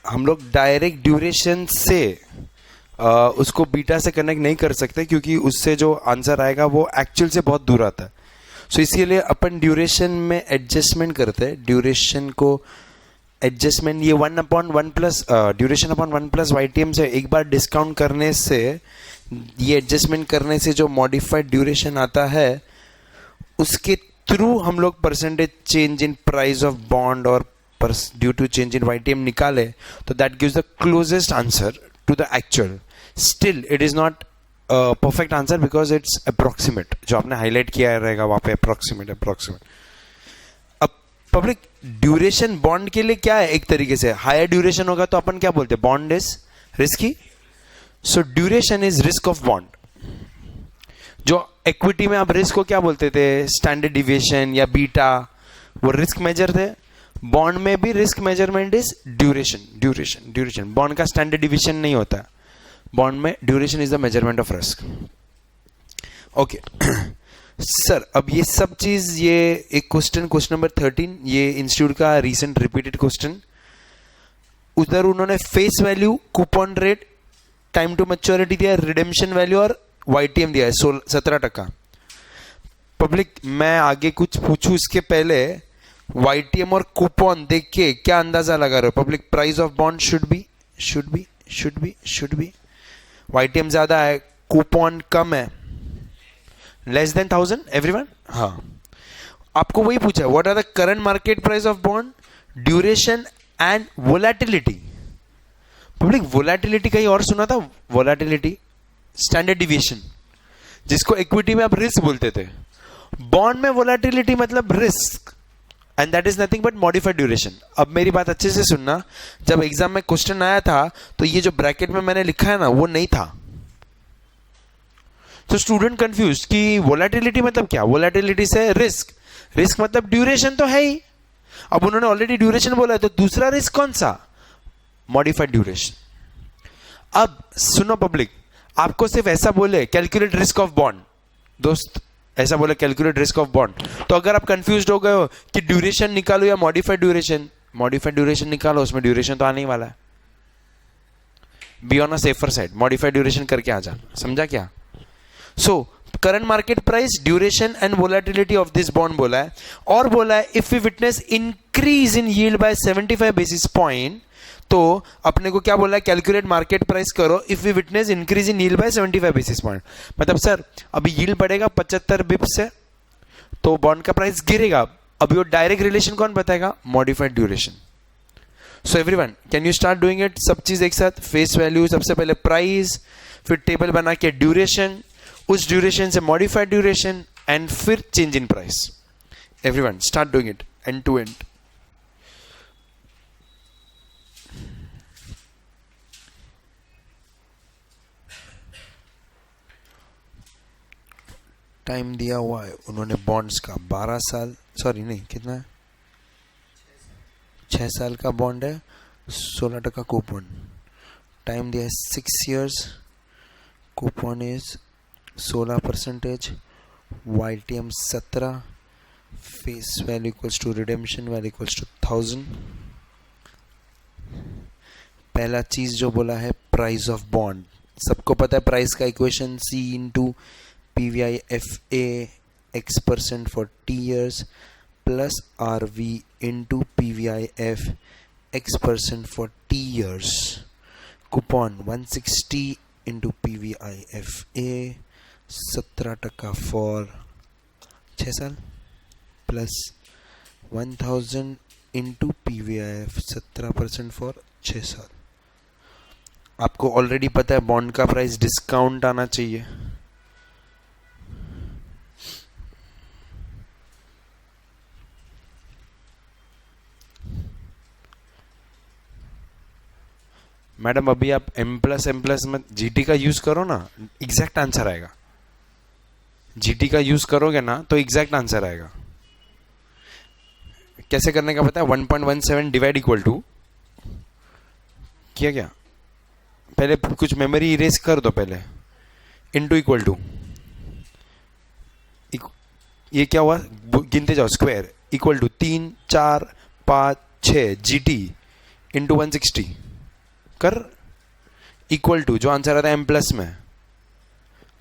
हम लोग direct duration से उसको बीटा से कनेक्ट नहीं कर सकते, क्योंकि उससे जो आंसर आएगा वो एक्चुअल से बहुत दूर आता है. सो इसीलिए अपन ड्यूरेशन में एडजस्टमेंट करते हैं. ड्यूरेशन को एडजस्टमेंट ये 1/1 प्लस ड्यूरेशन अपॉन 1 + YTM से एक बार डिस्काउंट करने से, ये एडजस्टमेंट करने से जो मॉडिफाइड ड्यूरेशन आता है उसके थ्रू हम लोग percentage change in price of bond और due to change in YTM निकाले, तो that gives the closest answer to the actual. Still it is not perfect answer because it's approximate. जो आपने हाईलाइट किया रहेगा वहां पे अप्रोक्सीमेट. अब पब्लिक ड्यूरेशन बॉन्ड के लिए क्या है, एक तरीके से हायर ड्यूरेशन होगा तो अपन क्या बोलते हैं, bond is risky. So duration is risk of bond. जो इक्विटी में आप रिस्क को क्या बोलते थे, स्टैंडर्ड डिविएशन या बीटा, वो रिस्क मेजर थे. बॉन्ड में भी risk measurement is duration. Bond का स्टैंडर्ड डिविएशन नहीं होता. बॉन्ड में duration is the measurement of risk. Okay sir, अब ये सब चीज, ये एक क्वेश्चन नंबर 13, ये इंस्टीट्यूट का रीसेंट रिपीटेड क्वेश्चन. उधर उन्होंने face value, coupon rate, time to maturity दिया, रिडेम्पशन वैल्यू और YTM दिया है 17%. पब्लिक मैं आगे कुछ पूछूं इसके पहले YTM और कूपन देख के क्या अंदाजा लगा रहे हो public? Price of bond should be YTM ज्यादा है, कूपन कम है, लेस देन 1000 एवरीवन. हाँ, आपको वही पूछा है, what are the current market price of bond, duration and volatility. Public volatility कहीं और सुना था, वोलेटिलिटी स्टैंडर्ड डिविएशन, जिसको इक्विटी में आप रिस्क बोलते थे. बॉन्ड में वोलेटिलिटी मतलब risk, and that is nothing but modified duration. अब मेरी बात अच्छे से सुनना, जब एग्जाम में क्वेश्चन आया था तो ये जो ब्रैकेट में मैंने लिखा है ना वो नहीं था. तो स्टूडेंट कंफ्यूज कि वोलेटिलिटी मतलब क्या, वोलेटिलिटी से रिस्क मतलब ड्यूरेशन तो है ही. अब उन्होंने ऑलरेडी ड्यूरेशन बोला है, तो दूसरा रिस्क कौन सा, मॉडिफाइड ड्यूरेशन. अब सुनो पब्लिक, आपको सिर्फ ऐसा बोले कैलकुलेट रिस्क ऑफ बॉन्ड, दोस्त ऐसा बोले कैलकुलेट रिस्क ऑफ बॉन्ड, तो अगर आप कंफ्यूज हो गए हो कि ड्यूरेशन निकालो या मॉडिफाइड ड्यूरेशन निकालो, उसमें ड्यूरेशन तो आने ही वाला है. Be on a safer side, modified duration करके आ जा. समझा क्या? So current market price, duration and volatility of this bond बोला है, और बोला है if we witness increase in yield by 75 basis point, तो अपने को क्या बोला है, कैलकुलेट मार्केट प्राइस करो if we witness increase in yield by 75 basis point. मतलब सर अभी यील्ड बढ़ेगा 75 बिप्स से, तो बॉन्ड का प्राइस गिरेगा. अभी वो डायरेक्ट रिलेशन कौन बताएगा, modified duration. So everyone can you start doing it, सब चीज एक साथ. फेस वैल्यू, सबसे पहले प्राइस, फिर टेबल बना के ड्यूरेशन, उस ड्यूरेशन से मॉडिफाइड ड्यूरेशन, एंड फिर change in price. Everyone start doing it end to end. Time दिया हुआ है उन्होंने बॉन्ड्स का 12 साल, सॉरी नहीं, कितना है, 6 साल का बॉन्ड है, 16% कूपन. टाइम दिया है 6 years, coupon is 16%, YTM 17, face value equals to redemption value equals to 1000. पहला चीज जो बोला है प्राइस ऑफ बॉन्ड, सबको पता है प्राइस का equation C into PVIFA X% for T years plus RV into PVIF X% for T years. Coupon 160 into PVIFA 17% for 6 साल plus 1000 into PVIF 17% for 6 साल. आपको ऑलरेडी पता है बॉन्ड का प्राइस डिस्काउंट आना चाहिए. मैडम अभी आप M+M+ में GT का यूज करो ना, एग्जैक्ट आंसर आएगा. GT का यूज करोगे ना तो एग्जैक्ट आंसर आएगा. कैसे करने का पता है, 1.17 डिवाइड इक्वल टू किया क्या, पहले कुछ मेमोरी इरेज कर दो पहले, इनटू इक्वल टू, ये क्या हुआ गिनते जाओ, square equal to 3 4 5 6 GT into 160. कर इक्वल टू, जो आंसर आता है m प्लस में,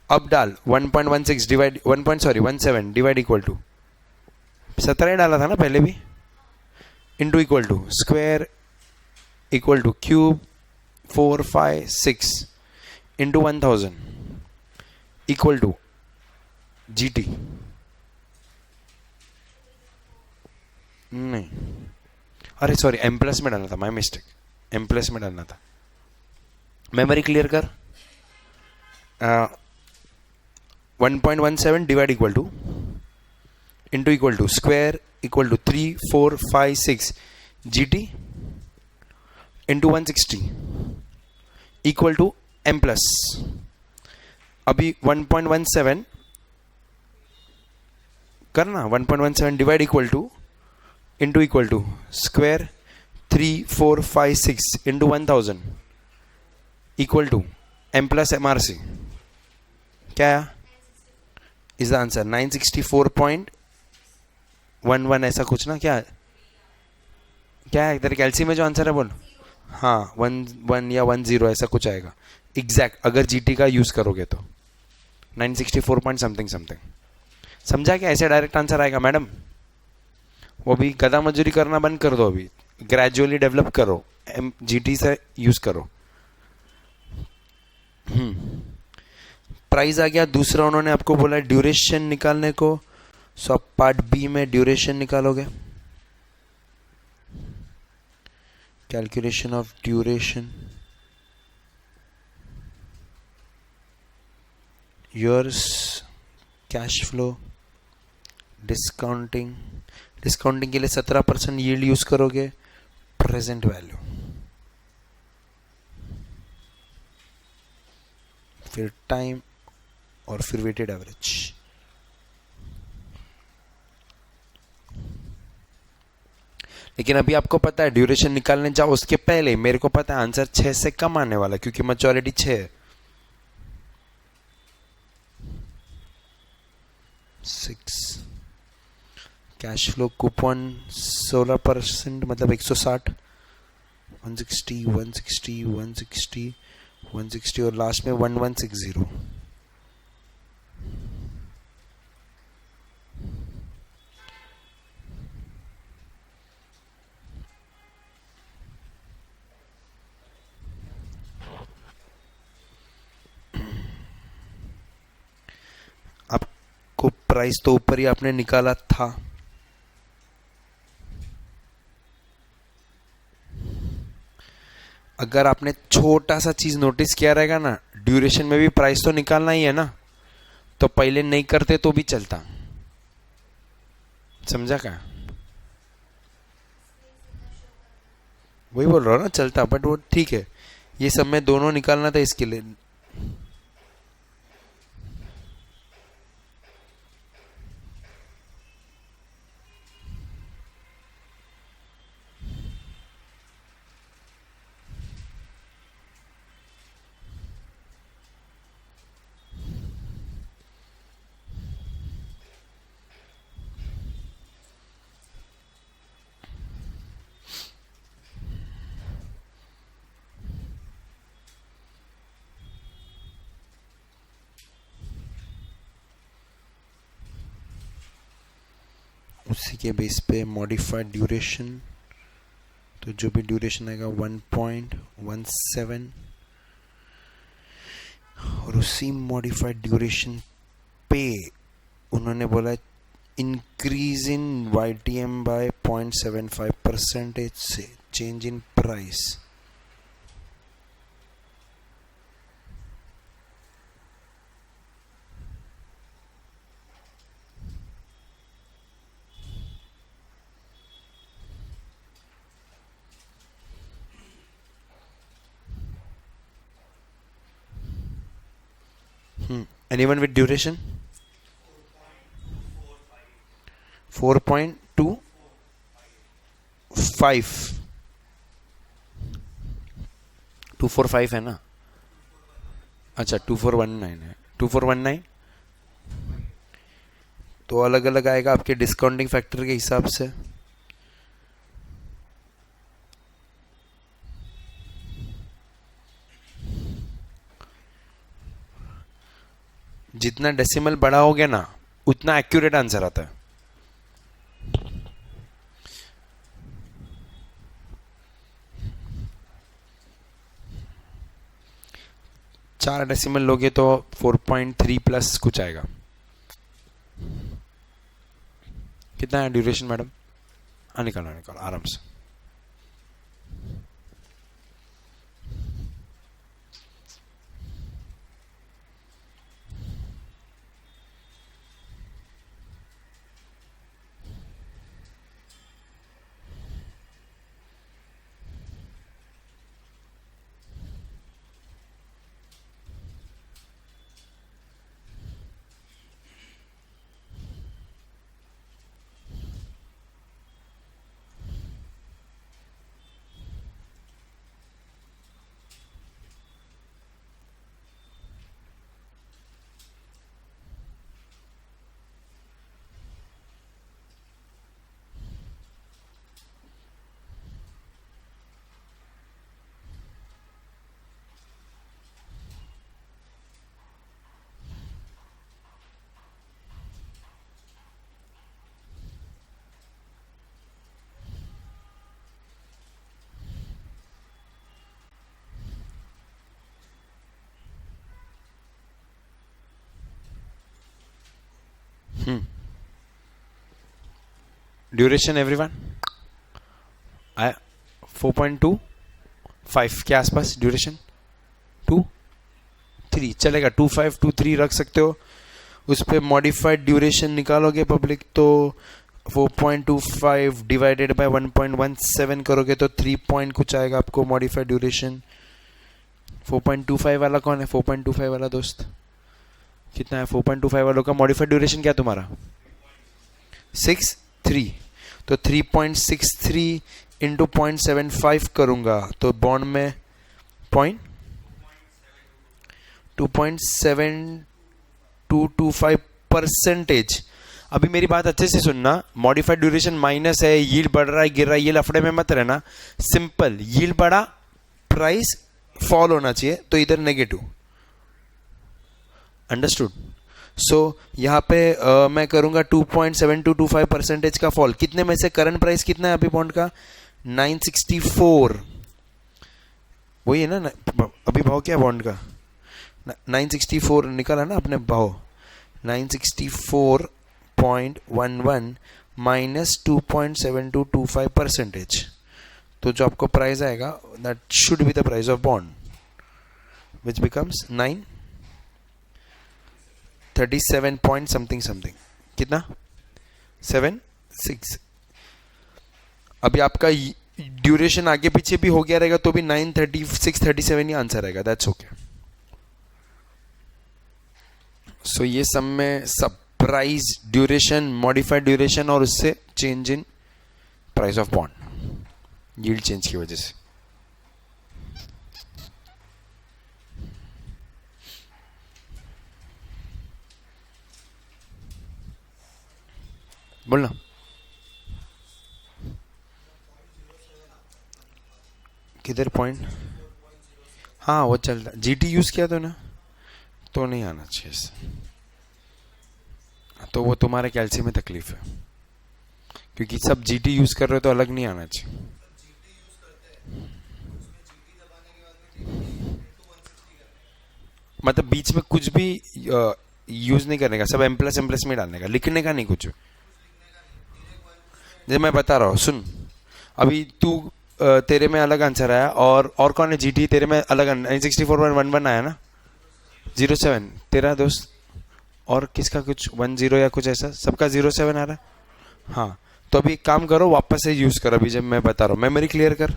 अब डाल 1.16 डिवाइड 17 डिवाइड इक्वल टू 17 डाला था ना पहले भी, into equal to square equal to cube 4 5 6 into 1000 equal to GT। नहीं, अरे सॉरी, m प्लस में डालना था, माय मिस्टेक, m प्लस में डालना था। मेमोरी क्लियर कर। 1.17 divide equal to into equal to square equal to 3 4 5 6 GT into 160 equal to m plus. अभी 1.17 करना, 1.17 divide equal to into equal to square 3 4 5 6 into 1000 equal to m plus MRC। क्या is the answer? 964.11 ऐसा कुछ ना, क्या क्या है तेरे कैलसी में जो आंसर है बोल। हाँ 1 या 10 ऐसा कुछ आएगा एग्जैक्ट, अगर GT का यूज करोगे तो 964 पॉइंट समथिंग समथिंग। समझा क्या? ऐसे डायरेक्ट आंसर आएगा मैडम। वो भी गधा मजदूरी करना बंद कर दो, अभी ग्रेजुअली डेवलप करो, GT से यूज करो। प्राइस आ गया। दूसरा उन्होंने आपको बोला ड्यूरेशन निकालने को, सो आप पार्ट बी में ड्यूरेशन निकालोगे। Calculation of duration, yours, cash flow, discounting. Discounting के लिए 17% यील्ड यूज करोगे, प्रेजेंट वैल्यू, फिर टाइम और फिर वेटेड एवरेज। लेकिन अभी आपको पता है ड्यूरेशन निकालने जाओ उसके पहले मेरे को पता है आंसर 6 से कम आने वाला, क्योंकि मैच्योरिटी 6 है। 6 कैश फ्लो कूपन 16%, मतलब 160, 160 160 160 160 और लास्ट में 1160। आपको प्राइस तो ऊपर ही आपने निकाला था, अगर आपने छोटा सा चीज नोटिस किया रहेगा ना, ड्यूरेशन में भी प्राइस तो निकालना ही है ना, तो पहले नहीं करते तो भी चलता। समझा क्या? वही बोल रहा हूँ ना, चलता, बट वो ठीक है, ये सब में दोनों निकालना था इसके लिए। उसी के बेस पे मॉडिफाइड ड्यूरेशन, तो जो भी ड्यूरेशन आएगा 1.17, और उसी मॉडिफाइड ड्यूरेशन पे उन्होंने बोला इंक्रीज इन YTM बाय 0.75% से change in price. Anyone with duration? 4.25 245 है ना? अच्छा 2419 है, 2419 तो अलग अलग आएगा आपके डिस्काउंटिंग फैक्टर के हिसाब से। जितना डेसिमल बड़ा हो गया ना उतना एक्यूरेट आंसर आता है। चार डेसिमल लोगे तो 4.3 प्लस कुछ आएगा। कितना है ड्यूरेशन मैडम? निकालो आराम से। ड्यूरेशन एवरीवन आया 4.25 के आसपास ड्यूरेशन। 2-3 चलेगा, 2.5-2.3 रख सकते हो। उस पर मॉडिफाइड ड्यूरेशन निकालोगे पब्लिक तो 4.25 डिवाइडेड बाय 1.17 करोगे तो 3 पॉइंट कुछ आएगा आपको मॉडिफाइड ड्यूरेशन। 4.25 वाला कौन है? 4.25 वाला दोस्त कितना है? 4.25 वालों का मॉडिफाइड ड्यूरेशन क्या तुम्हारा? 6.3। तो 3.63 इंटू 0.75 करूंगा तो बॉन्ड में 2.7225%। अभी मेरी बात अच्छे से सुनना, मॉडिफाइड ड्यूरेशन माइनस है, यील्ड बढ़ रहा है गिर रहा है, ये लफड़े में मत रहना। सिंपल, यील्ड बढ़ा प्राइस फॉल होना चाहिए तो इधर नेगेटिव। अंडरस्टूड? सो यहाँ पे मैं करूंगा 2.7225% का फॉल। कितने में से? करंट प्राइस कितना है अभी बॉन्ड का? 964। वही है ना अभी भाव क्या है बॉन्ड का? 964 निकाला ना अपने भाव। 964.11 माइनस 2.7225%। तो जो आपको प्राइस आएगा that should be the price of bond which becomes 937 point something something. कितना? 76। अभी आपका ड्यूरेशन आगे पीछे भी हो गया रहेगा तो भी 936-37 ही आंसर आएगा। That's okay. सो ये सब में सब प्राइस, ड्यूरेशन, मॉडिफाइड ड्यूरेशन और उससे change in price of bond, yield change की वजह से। बोलना। किधर पॉइंट? हाँ वो चल रहा। जीटी यूज किया तो ना, तो नहीं आना चाहिए इससे। तो वो तुम्हारे कैल्शियम में तकलीफ है क्योंकि सब जीटी यूज कर रहे हो तो अलग नहीं आना चाहिए। मतलब बीच में कुछ भी यूज नहीं करने का, सब एम प्लस में डालने का, लिखने का नहीं कुछ। जैसे मैं बता रहा हूँ सुन, अभी तू तेरे में अलग आंसर आया और कौन है? जीटी तेरे में अलग 964.11 आया ना, 07 तेरा दोस्त, और किसका कुछ 10 या कुछ ऐसा, सबका 07 आ रहा है। हाँ तो अभी एक काम करो, वापस से यूज करो। अभी जब मैं बता रहा हूँ मेमोरी क्लियर कर।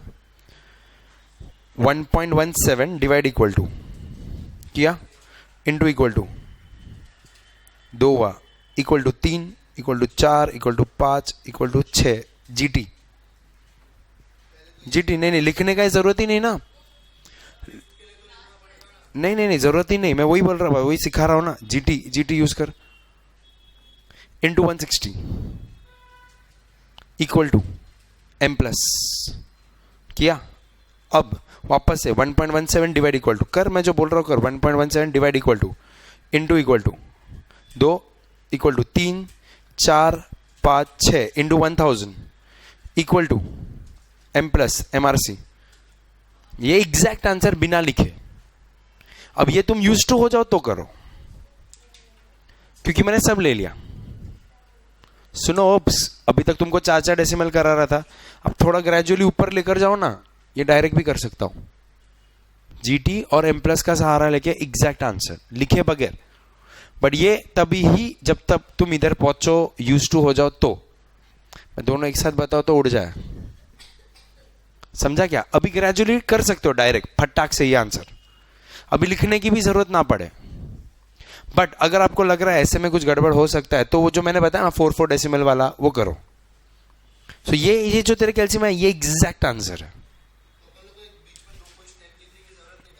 1.17 डिवाइड इक्वल टू किया इंटू इक्वल टू 2 हुआ, equal to 3, equal to 4, equal to 5, equal to 6। GT नहीं लिखने का जरूरत ही नहीं ना। नहीं जरूरत ही नहीं। मैं वही बोल रहा हूँ, वही सिखा रहा हूं ना। जीटी यूज कर। Into 160 equal to M plus किया। अब वापस से 1.17 डिवाइड इक्वल टू कर, मैं जो बोल रहा हूँ कर। 1.17 divide equal to into equal to 2 equal to 3 4 5 6 into 1000 equal to m plus MRC। ये एग्जैक्ट आंसर बिना लिखे। अब ये तुम यूज टू हो जाओ तो करो, क्योंकि मैंने सब ले लिया। सुनो, अभी तक तुमको 4 डेसिमल करा रहा था, अब थोड़ा ग्रेजुअली ऊपर लेकर जाओ ना, ये डायरेक्ट भी कर सकता हूं। जीटी और एम प्लस का सहारा लेके एग्जैक्ट आंसर लिखे बगैर। बट ये तभी ही जब तक तुम इधर पहुंचो, यूज टू हो जाओ तो। मैं दोनों एक साथ बताओ तो उड़ जाए, समझा क्या? अभी ग्रेजुअली कर सकते हो डायरेक्ट फटाक से ये आंसर, अभी लिखने की भी जरूरत ना पड़े। बट अगर आपको लग रहा है ऐसे में कुछ गड़बड़ हो सकता है, तो वो जो मैंने बताया ना 4 डेसिमल वाला, वो करो। तो ये जो तेरे कैल्शियम है, ये एग्जैक्ट आंसर है।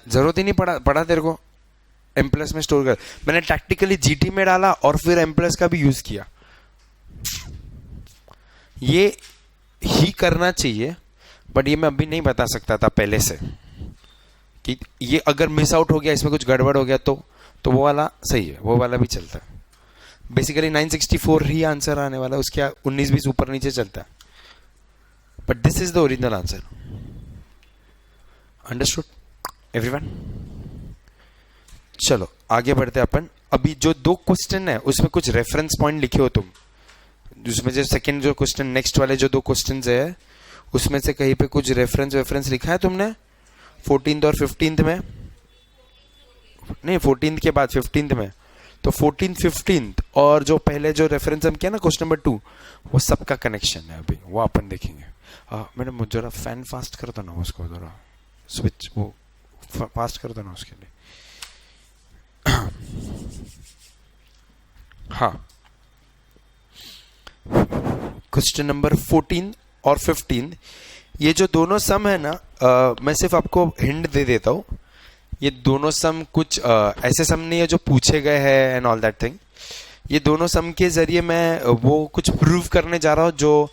जरूरत ही नहीं पड़ा तेरे को एम प्लस में स्टोर कर। मैंने टैक्टिकली जीटी में डाला और फिर एम प्लस का भी यूज किया। ये ही करना चाहिए, बट ये मैं अभी नहीं बता सकता था पहले से कि ये अगर मिस आउट हो गया, इसमें कुछ गड़बड़ हो गया तो वो वाला सही है, वो वाला भी चलता है। बेसिकली 964 ही आंसर आने वाला है, उसके 19-20 ऊपर नीचे चलता है, but this is the original answer. Understood everyone? चलो आगे बढ़ते अपन। अभी जो 2 क्वेश्चन है उसमें कुछ रेफरेंस पॉइंट लिखे हो तुम, उसमें जो सेकंड जो क्वेश्चन, नेक्स्ट वाले जो 2 क्वेश्चन है उसमें से कहीं पे कुछ रेफरेंस लिखा है तुमने 14th और 15th में? नहीं, 14th के बाद 15th में। तो 14th 15th और जो पहले जो रेफरेंस हम किया ना क्वेश्चन नंबर 2, वो सबका कनेक्शन है, अभी वो अपन देखेंगे। मैडम मुझे जरा फैन फास्ट कर दो ना, उसको जरा स्विच वो फास्ट कर दो ना उसके लिए। हाँ, क्वेश्चन नंबर 14 और 15, ये जो दोनों सम है ना, मैं सिर्फ आपको हिंट दे देता हूँ। ये दोनों सम कुछ ऐसे सम नहीं है जो पूछे गए हैं एंड ऑल दैट थिंग। ये दोनों सम के जरिए मैं वो कुछ प्रूव करने जा रहा हूँ जो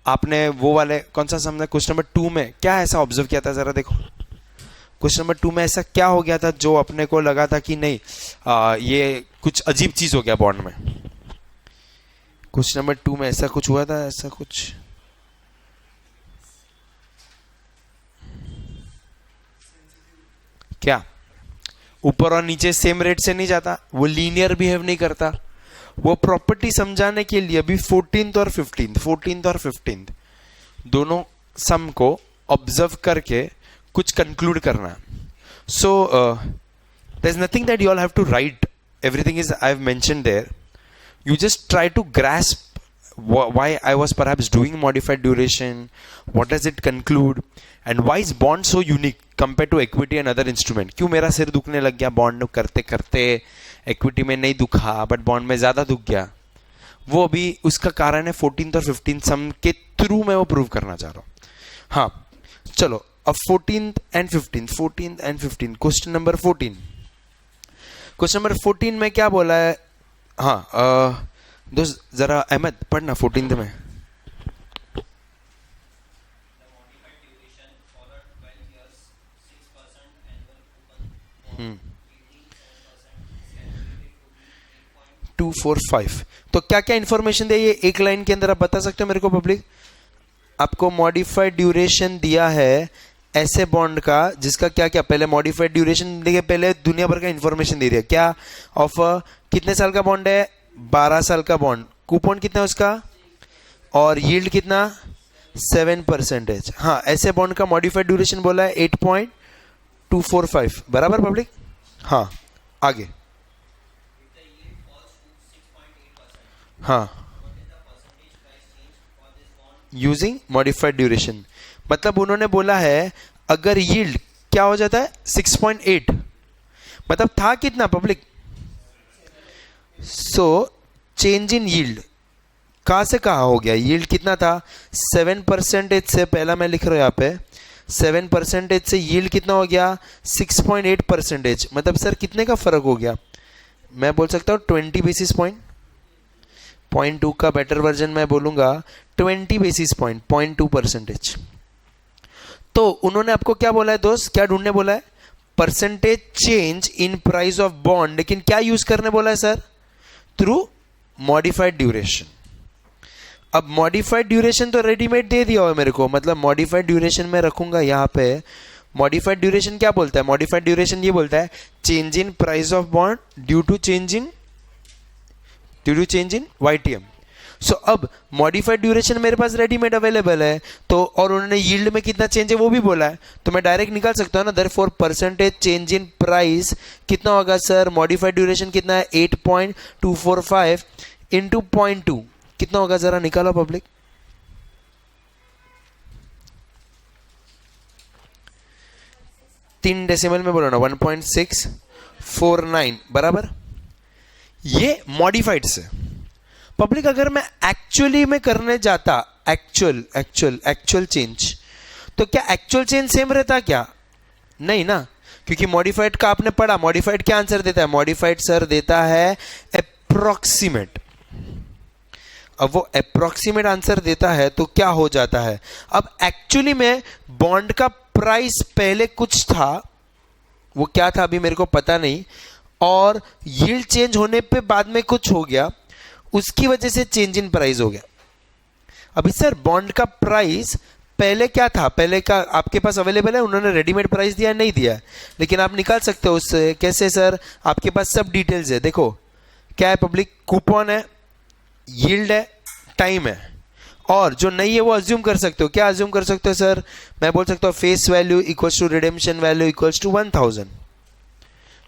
आपने वो वाले, कौन सा सम है क्वेश्चन नंबर 2 में, क्या ऐसा ऑब्जर्व किया था, जरा देखो। क्वेश्चन नंबर 2 में ऐसा क्या हो गया था जो अपने को लगा था कि नहीं ये कुछ अजीब चीज हो गया बॉन्ड में। क्वेश्चन नंबर 2 में ऐसा कुछ हुआ था, ऐसा कुछ। क्या ऊपर और नीचे सेम रेट से नहीं जाता, वो लीनियर बिहेव नहीं करता। वो प्रॉपर्टी समझाने के लिए अभी 14th और 15th दोनों सम को ऑब्जर्व करके कुछ कंक्लूड करना है। So there is nothing that you all have to write, everything is I have mentioned there. You just try to grasp why I was perhaps doing modified duration, what does it conclude, and why is bond so unique compared to equity and other instrument। क्यों मेरा सिर दुखने लग गया bond करते करते, equity में नहीं दुखा बट बॉन्ड में ज्यादा दुख गया, वो अभी उसका कारण है 14th और 15th सम के थ्रू मैं वो प्रूव करना चाह रहा हूँ। हाँ चलो, अब 14th and 15th question number 14। Question number 14 में क्या बोला है? हाँ दोस्त जरा अहमद पढ़ना 14th में। हम्म 245। तो क्या क्या इंफॉर्मेशन दे ये एक लाइन के अंदर, आप बता सकते हो मेरे को पब्लिक? आपको मॉडिफाइड ड्यूरेशन दिया है ऐसे बॉन्ड का जिसका क्या क्या, पहले मॉडिफाइड ड्यूरेशन देखिए, पहले दुनिया भर का इंफॉर्मेशन दे दिया। क्या ऑफर, कितने साल का बॉन्ड है? 12 साल का बॉन्ड। कूपन कितना है उसका? और यील्ड कितना? 7%। हाँ, ऐसे बॉन्ड का मॉडिफाइड ड्यूरेशन बोला है 8.245, बराबर पब्लिक? हाँ आगे। हाँ, यूजिंग मॉडिफाइड ड्यूरेशन, मतलब उन्होंने बोला है अगर यील्ड क्या हो जाता है 6.8, मतलब था कितना public? So change in yield कहां से कहां हो गया? यील्ड कितना था? 7% से, पहला मैं लिख रहा हूं यहां पे 7% से यील्ड कितना हो गया? 6.8%। मतलब सर कितने का फर्क हो गया? मैं बोल सकता हूं 20 बेसिस पॉइंट। 0.2 का बेटर वर्जन मैं बोलूंगा 20 बेसिस पॉइंट, 0.2%। तो उन्होंने आपको क्या बोला है दोस्त, क्या ढूंढने बोला है? Percentage change in price of bond. लेकिन क्या यूज करने बोला है सर? Through modified duration. अब मॉडिफाइड ड्यूरेशन तो रेडीमेड दे दिया हुआ है मेरे को, मतलब मॉडिफाइड ड्यूरेशन में रखूंगा यहाँ पे। मॉडिफाइड ड्यूरेशन क्या बोलता है? मॉडिफाइड ड्यूरेशन ये बोलता है change in price of bond due to change in YTM। So अब मॉडिफाइड ड्यूरेशन मेरे पास रेडीमेड अवेलेबल है, तो और उन्होंने यील्ड में कितना चेंज है वो भी बोला है, तो मैं डायरेक्ट निकाल सकता हूँ ना। Therefore percentage change in price कितना होगा सर? मॉडिफाइड ड्यूरेशन कितना है? 8.245 इंटू 0.2 कितना होगा? जरा निकालो पब्लिक। तीन डेसिमल में बोलो ना, 1.649 बराबर। ये मॉडिफाइड से। पब्लिक अगर मैं एक्चुअली में करने जाता एक्चुअल चेंज, तो क्या एक्चुअल चेंज सेम रहता क्या? नहीं ना, क्योंकि मॉडिफाइड का आपने पढ़ा, मॉडिफाइड क्या आंसर देता है? मॉडिफाइड सर देता है अप्रोक्सीमेट। अब वो अप्रोक्सीमेट आंसर देता है तो क्या हो जाता है? अब एक्चुअली में बॉन्ड का प्राइस पहले कुछ था, वो क्या था अभी मेरे को पता नहीं, और यील्ड चेंज होने पे बाद में कुछ हो गया, उसकी वजह से चेंज इन प्राइस हो गया। अभी सर बॉन्ड का प्राइस पहले क्या था? पहले का आपके पास अवेलेबल है, उन्होंने रेडीमेड प्राइस दिया नहीं दिया, लेकिन आप निकाल सकते हो उससे। कैसे सर? आपके पास सब डिटेल्स है। देखो क्या है पब्लिक, कूपन है, यील्ड है, टाइम है, और जो नहीं है वो अज्यूम कर सकते हो। क्या अज्यूम कर सकते हो सर? मैं बोल सकता हूँ face value equals to redemption value equals to 1000।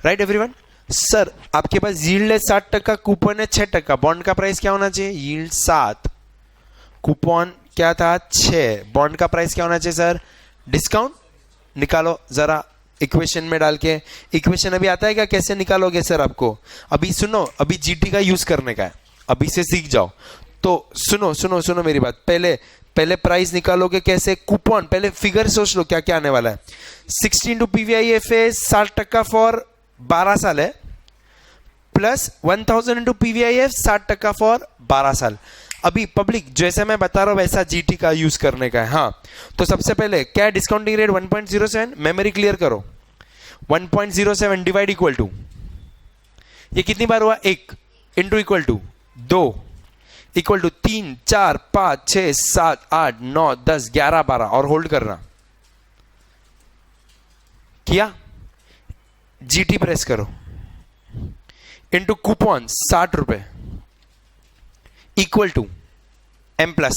Right everyone? Sir आपके पास यील्ड है 7%, कूपन है 6%, बॉन्ड का प्राइस क्या होना चाहिए? यील्ड 7, कूपन क्या था? 6, बॉन्ड का प्राइस क्या होना चाहिए सर? डिस्काउंट निकालो जरा इक्वेशन में डाल के। इक्वेशन अभी आता है क्या? कैसे निकालोगे सर? आपको अभी सुनो, अभी जीटी का यूज करने का है, अभी से सीख जाओ। तो सुनो मेरी बात। पहले प्राइस निकालोगे कैसे? कूपन, पहले फिगर सोच लो क्या क्या आने वाला है। 16 टू PVIF 60% फॉर 12 साल है, प्लस 1000 इंटू PVIF 60% फॉर 12 साल। अभी पब्लिक जैसे मैं बता रहा हूं वैसा जीटी का यूज करने का है। हाँ, तो सबसे पहले क्या है? Discounting rate 1.07। मेमोरी क्लियर करो। 1.07 डिवाइड इक्वल टू, ये कितनी बार हुआ? 1 into equal to 2 equal to 3 4 5 6 7 8 9 10 11 12 और होल्ड करना। किया? जीटी प्रेस करो, इंटू कूपन 60 रुपए इक्वल टू M प्लस।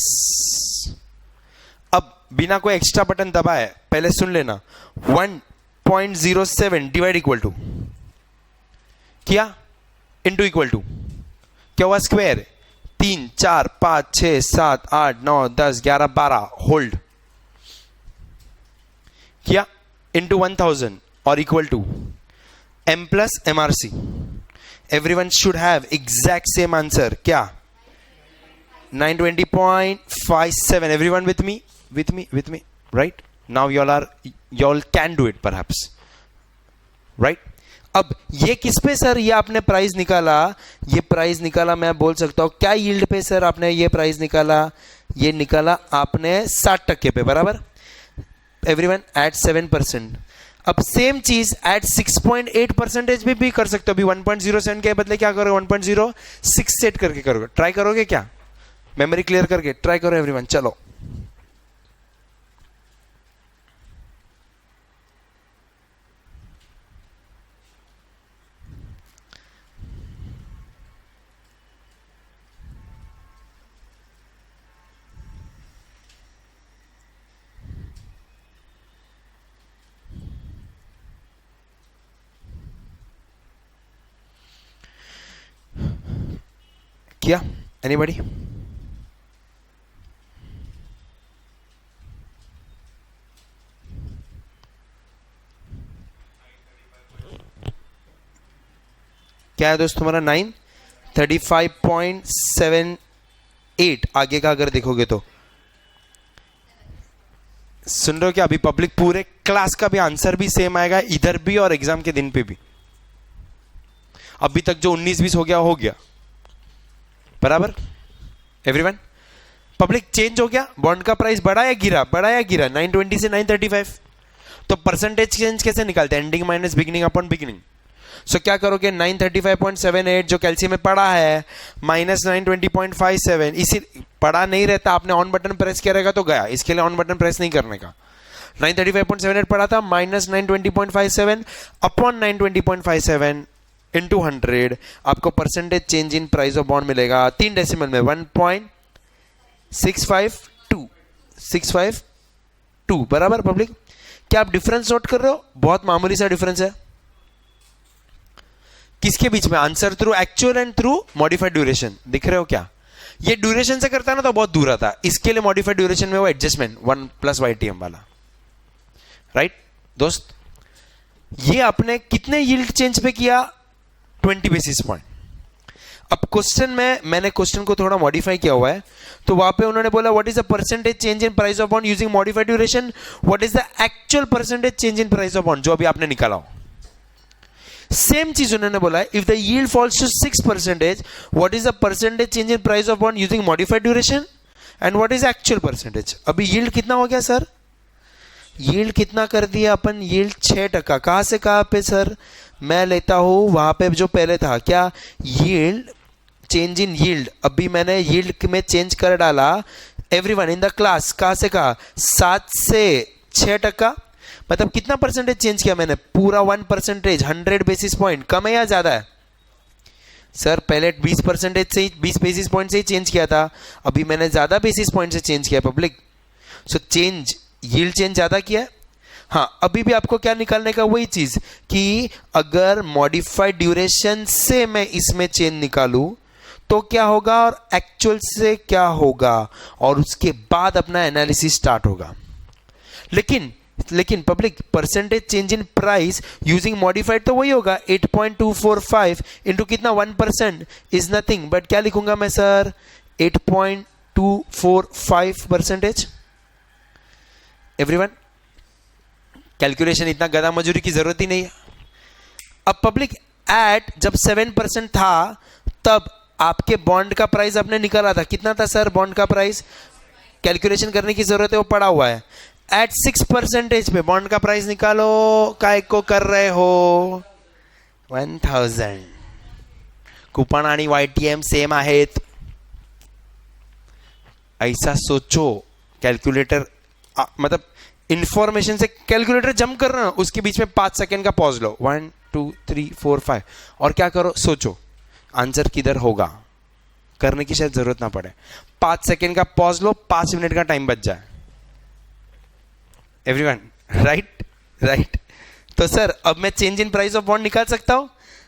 अब बिना कोई एक्स्ट्रा बटन दबाए पहले सुन लेना, 1.07 डिवाइड इक्वल टू, किया? इंटू इक्वल टू क्या हुआ? स्क्वायर 3 4 5 6 7 8 9 10 11 12 होल्ड किया? इंटू 1000 और equal to M plus MRC। Everyone should have exact same answer. क्या? 920.57। Everyone with me right? Now you all can do it perhaps, right? अब ये किस पे सर ये आपने प्राइस निकाला? ये प्राइस निकाला मैं बोल सकता हूं क्या यील्ड पे सर आपने ये प्राइस निकाला? ये निकाला आपने 60% पे, बराबर? Everyone eight 7%। अब सेम चीज एट 6.8% भी कर सकते हो। अभी 1.07 के बदले क्या करोगे? 1.06 सेट करके करोगे। ट्राई करोगे क्या? मेमोरी क्लियर करके ट्राई करो एवरीवन। चलो किया? एनीबॉडी? क्या है दोस्त तुम्हारा? 935.78। आगे का अगर देखोगे तो सुन रहे हो क्या? अभी पब्लिक पूरे क्लास का भी आंसर भी सेम आएगा, इधर भी और एग्जाम के दिन पे भी। अभी तक जो 19-20 हो गया, बराबर? एवरीवन पब्लिक चेंज हो गया? बॉन्ड का प्राइस बढ़ा या गिरा? 920 से 935। तो परसेंटेज चेंज कैसे निकालते हैं? Ending minus beginning upon beginning. So क्या करोगे, 935.78 जो कैल्शियम में पड़ा है माइनस 920.57, इसी पड़ा नहीं रहता, आपने ऑन बटन प्रेस किया रहेगा तो गया, इसके लिए ऑन बटन प्रेस नहीं करने का। 935.78 पड़ा था माइनस 920.57 अपॉन 920.57 इंटू 100, आपको percentage change in price of bond मिलेगा 3 डेसिमल में 1.652 बराबर। पब्लिक क्या आप डिफरेंस नोट कर रहे हो? बहुत मामूली सा डिफरेंस है किसके बीच में, answer through actual and through modified duration. दिख रहे हो क्या? ये ड्यूरेशन से करता ना तो बहुत दूर आता, इसके लिए मॉडिफाइड ड्यूरेशन में वो एडजस्टमेंट 1 प्लस YTM वाला, राइट दोस्त। ये आपने कितने यील्ड चेंज पे किया? 20 बेसिस पॉइंट। अब क्वेश्चन में मैंने क्वेश्चन को थोड़ा मॉडिफाई किया हुआ है, तो वहां पे उन्होंने बोला what is the percentage change in price of bond using modified duration, what is the actual percentage change in price of bond जो अभी आपने निकाला हो। सेम चीज उन्होंने बोला है, if the yield falls to 6%, what is the percentage change in price of bond using modified duration and what is actual percentage. अभी यील्ड कितना हो गया सर? यील्ड कितना कर दिया अपन? यील्ड 6%। कहां से कहां पे सर? मैं लेता हूं वहां पे जो पहले था, क्या यील्ड चेंज इन यील्ड, अभी मैंने यील्ड में चेंज कर डाला एवरीवन इन द क्लास। कहां से कहा? 7 से 6%, मतलब कितना परसेंटेज चेंज किया मैंने? पूरा 1%, 100 बेसिस पॉइंट। कम है या ज्यादा है सर? पहले 20% से ही, 20 बेसिस पॉइंट से ही चेंज किया था, अभी मैंने ज्यादा बेसिस पॉइंट से चेंज किया public. So change, yield change ज्यादा किया है। हाँ, अभी भी आपको क्या निकालने का? वही चीज कि अगर मॉडिफाइड ड्यूरेशन से मैं इसमें चेंज निकालूं तो क्या होगा और एक्चुअल से क्या होगा, और उसके बाद अपना एनालिसिस स्टार्ट होगा। लेकिन public percentage change in price using modified तो वही होगा 8.245 इंटू कितना 1% इज नथिंग बट क्या लिखूंगा मैं सर? 8.245 परसेंटेज। एवरीवन कैलकुलेशन, इतना गधा मजूरी की जरूरत ही नहीं है। अब पब्लिक एट जब 7% था तब आपके बॉन्ड का प्राइस आपने निकाला था, कितना था सर बॉन्ड का प्राइस? कैलकुलेशन करने की जरूरत है, वो पड़ा हुआ है। एट 6% पे बॉन्ड का प्राइस निकालो, काय को कर रहे हो? 1000। कूपन आणि YTM सेम आहेत, ऐसा सोचो। कैलकुलेटर मतलब इंफॉर्मेशन से कैलकुलेटर जंप कर रहा है, उसके बीच में 5 सेकेंड का पॉज लो, 1 2 3 4 5, और क्या करो? सोचो आंसर किधर होगा, करने की शायद जरूरत ना पड़े। 5 सेकेंड का पॉज लो, 5 मिनट का टाइम बच जाए। Everyone right. तो सर अब मैं change in price of bond निकाल सकता हूं?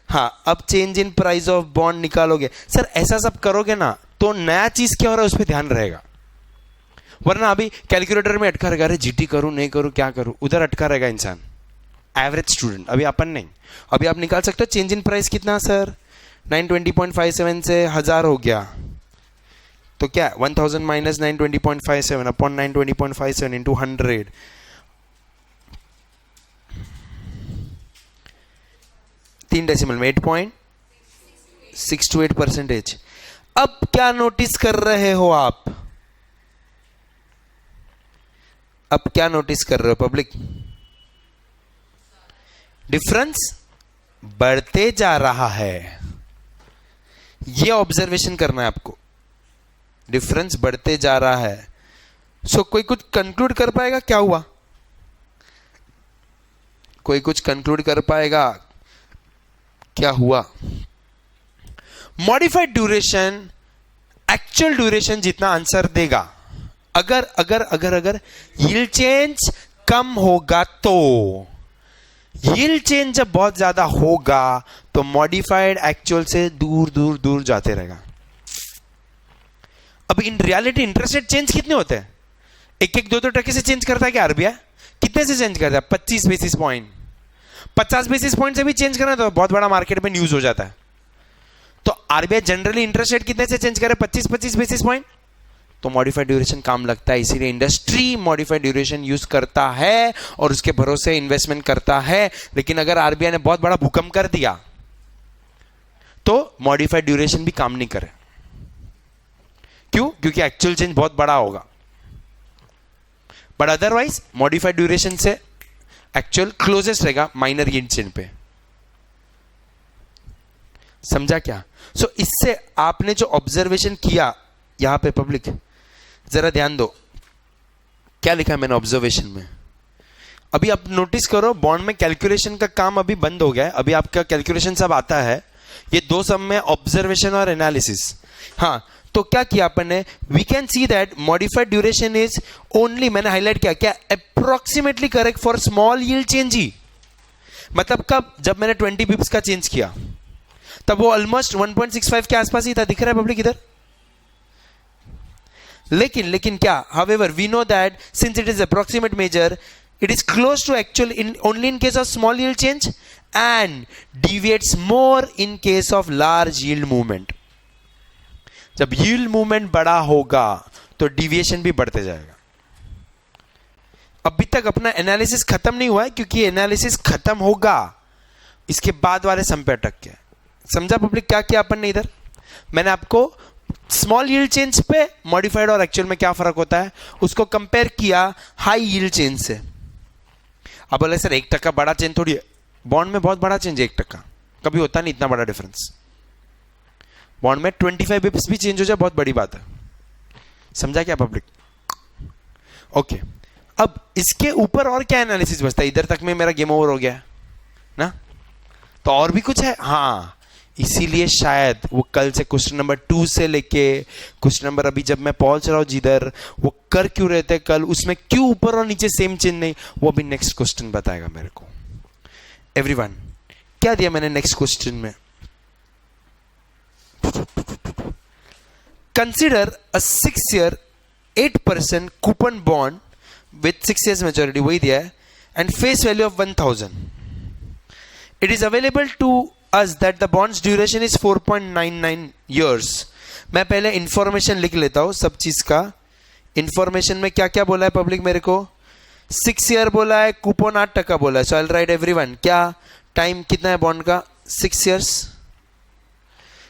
हाँ, अब change in price of bond निकालोगे सर, ऐसा सब करोगे ना तो नया चीज क्या हो रहा है उस पर ध्यान रहेगा, वरना अभी कैलकुलेटर में अटका रहेगा, अरे जीटी करूं नहीं करूं क्या करूं, उधर अटका रहेगा इंसान, एवरेज स्टूडेंट। अभी अपन नहीं, अभी आप निकाल सकते हो चेंज इन प्राइस कितना सर? 920.57 से 1000 हो गया, तो क्या 1000 माइनस 920.57 अपॉन 920.57 इंटू 100, 3 डेसिमल में 8.628%। अब क्या नोटिस कर रहे हो आप? अब क्या नोटिस कर रहे हो पब्लिक? डिफरेंस बढ़ते जा रहा है, ये ऑब्जर्वेशन करना है आपको। डिफरेंस बढ़ते जा रहा है। सो कोई कुछ कंक्लूड कर पाएगा क्या हुआ? कोई कुछ कंक्लूड कर पाएगा क्या हुआ? मॉडिफाइड ड्यूरेशन एक्चुअल ड्यूरेशन जितना आंसर देगा, अगर अगर अगर अगर यील्ड चेंज कम होगा तो, यील्ड चेंज जब बहुत ज्यादा होगा तो मॉडिफाइड एक्चुअल से दूर दूर दूर जाते रहेगा। अब in reality interest rate change कितने होते हैं? 1-1, 2-2 टके से चेंज करता है क्या आरबीआई? कितने से चेंज करता है? 25 बेसिस पॉइंट। 50 बेसिस पॉइंट से भी चेंज करना तो बहुत बड़ा मार्केट में न्यूज हो जाता है। तो आरबीआई जनरली इंटरेस्ट रेट कितने से चेंज करे? 25-25 बेसिस पॉइंट। तो मॉडिफाइड ड्यूरेशन काम लगता है, इसीलिए इंडस्ट्री मॉडिफाइड ड्यूरेशन यूज करता है और उसके भरोसे इन्वेस्टमेंट करता है। लेकिन अगर आरबीआई ने बहुत बड़ा भूकंप कर दिया तो मॉडिफाइड ड्यूरेशन भी काम नहीं करे। क्यों? क्योंकि एक्चुअल चेंज बहुत बड़ा होगा। बट अदरवाइज मॉडिफाइड ड्यूरेशन से एक्चुअल क्लोजेस्ट रहेगा माइनर यील्ड चेंज पे। समझा क्या? सो इससे आपने जो ऑब्जर्वेशन किया यहां पे पब्लिक जरा ध्यान दो, क्या लिखा है मैंने ऑब्जर्वेशन में? अभी आप नोटिस करो बॉन्ड में कैलकुलेशन का काम अभी बंद हो गया है, अभी आपका कैलकुलेशन सब आता है, ये दो सब में ऑब्जर्वेशन और एनालिसिस। हाँ, तो क्या किया अपन ने? We can see that modified duration is only, मैंने हाईलाइट किया क्या, approximately correct for small yield change ही। मतलब कब? जब मैंने 20 पिप्स का चेंज किया तब वो ऑलमोस्ट 1.65 के आसपास ही था, दिख रहा है पब्लिक इधर? लेकिन क्या, however we know that since it is approximate measure, it is close to actual only in case of small yield change and deviates more in case of large yield movement. जब yield movement बड़ा होगा तो deviation भी बढ़ते जाएगा। अभी तक अपना एनालिसिस खत्म नहीं हुआ है, क्योंकि एनालिसिस खत्म होगा इसके बाद वाले सम पे अटक के। समझा पब्लिक क्या किया अपन ने इधर? मैंने आपको स्मॉल यील्ड चेंज पे मॉडिफाइड और एक्चुअल में क्या फर्क होता है उसको कंपेयर किया हाई यील्ड चेंज से। अब बोले सर 1% बड़ा चेंज थोड़ी है, बॉन्ड में बहुत बड़ा चेंज है 1%, कभी होता नहीं इतना बड़ा डिफरेंस। बॉन्ड में 25 बिप्स भी चेंज हो जाए बहुत बड़ी बात है। समझा क्या पब्लिक? ओके, अब इसके ऊपर और क्या एनालिसिस बचता है? इधर तक में मेरा गेम ओवर हो गया ना, तो और भी कुछ है। हाँ, इसीलिए शायद वो कल से क्वेश्चन नंबर 2 से लेके क्वेश्चन नंबर अभी जब मैं पहुंच रहा हूं जिधर, वो कर क्यों रहे थे कल, उसमें क्यों ऊपर और नीचे सेम चेंज नहीं, वो अभी नेक्स्ट क्वेश्चन बताएगा मेरे को। एवरीवन, क्या दिया मैंने नेक्स्ट क्वेश्चन में? Consider a 6 year 8% coupon bond with 6 years maturity, वही दिया है, and face value of 1000। It is available to us that the bond's duration is 4.99 years। मैं पहले इंफॉर्मेशन लिख लेता हूं सब चीज का। इंफॉर्मेशन में क्या क्या बोला है पब्लिक मेरे को? 6 year बोला है, कूपन 8% बोला है। सो आई राइट एवरीवन, क्या टाइम कितना है बॉन्ड का? 6 years।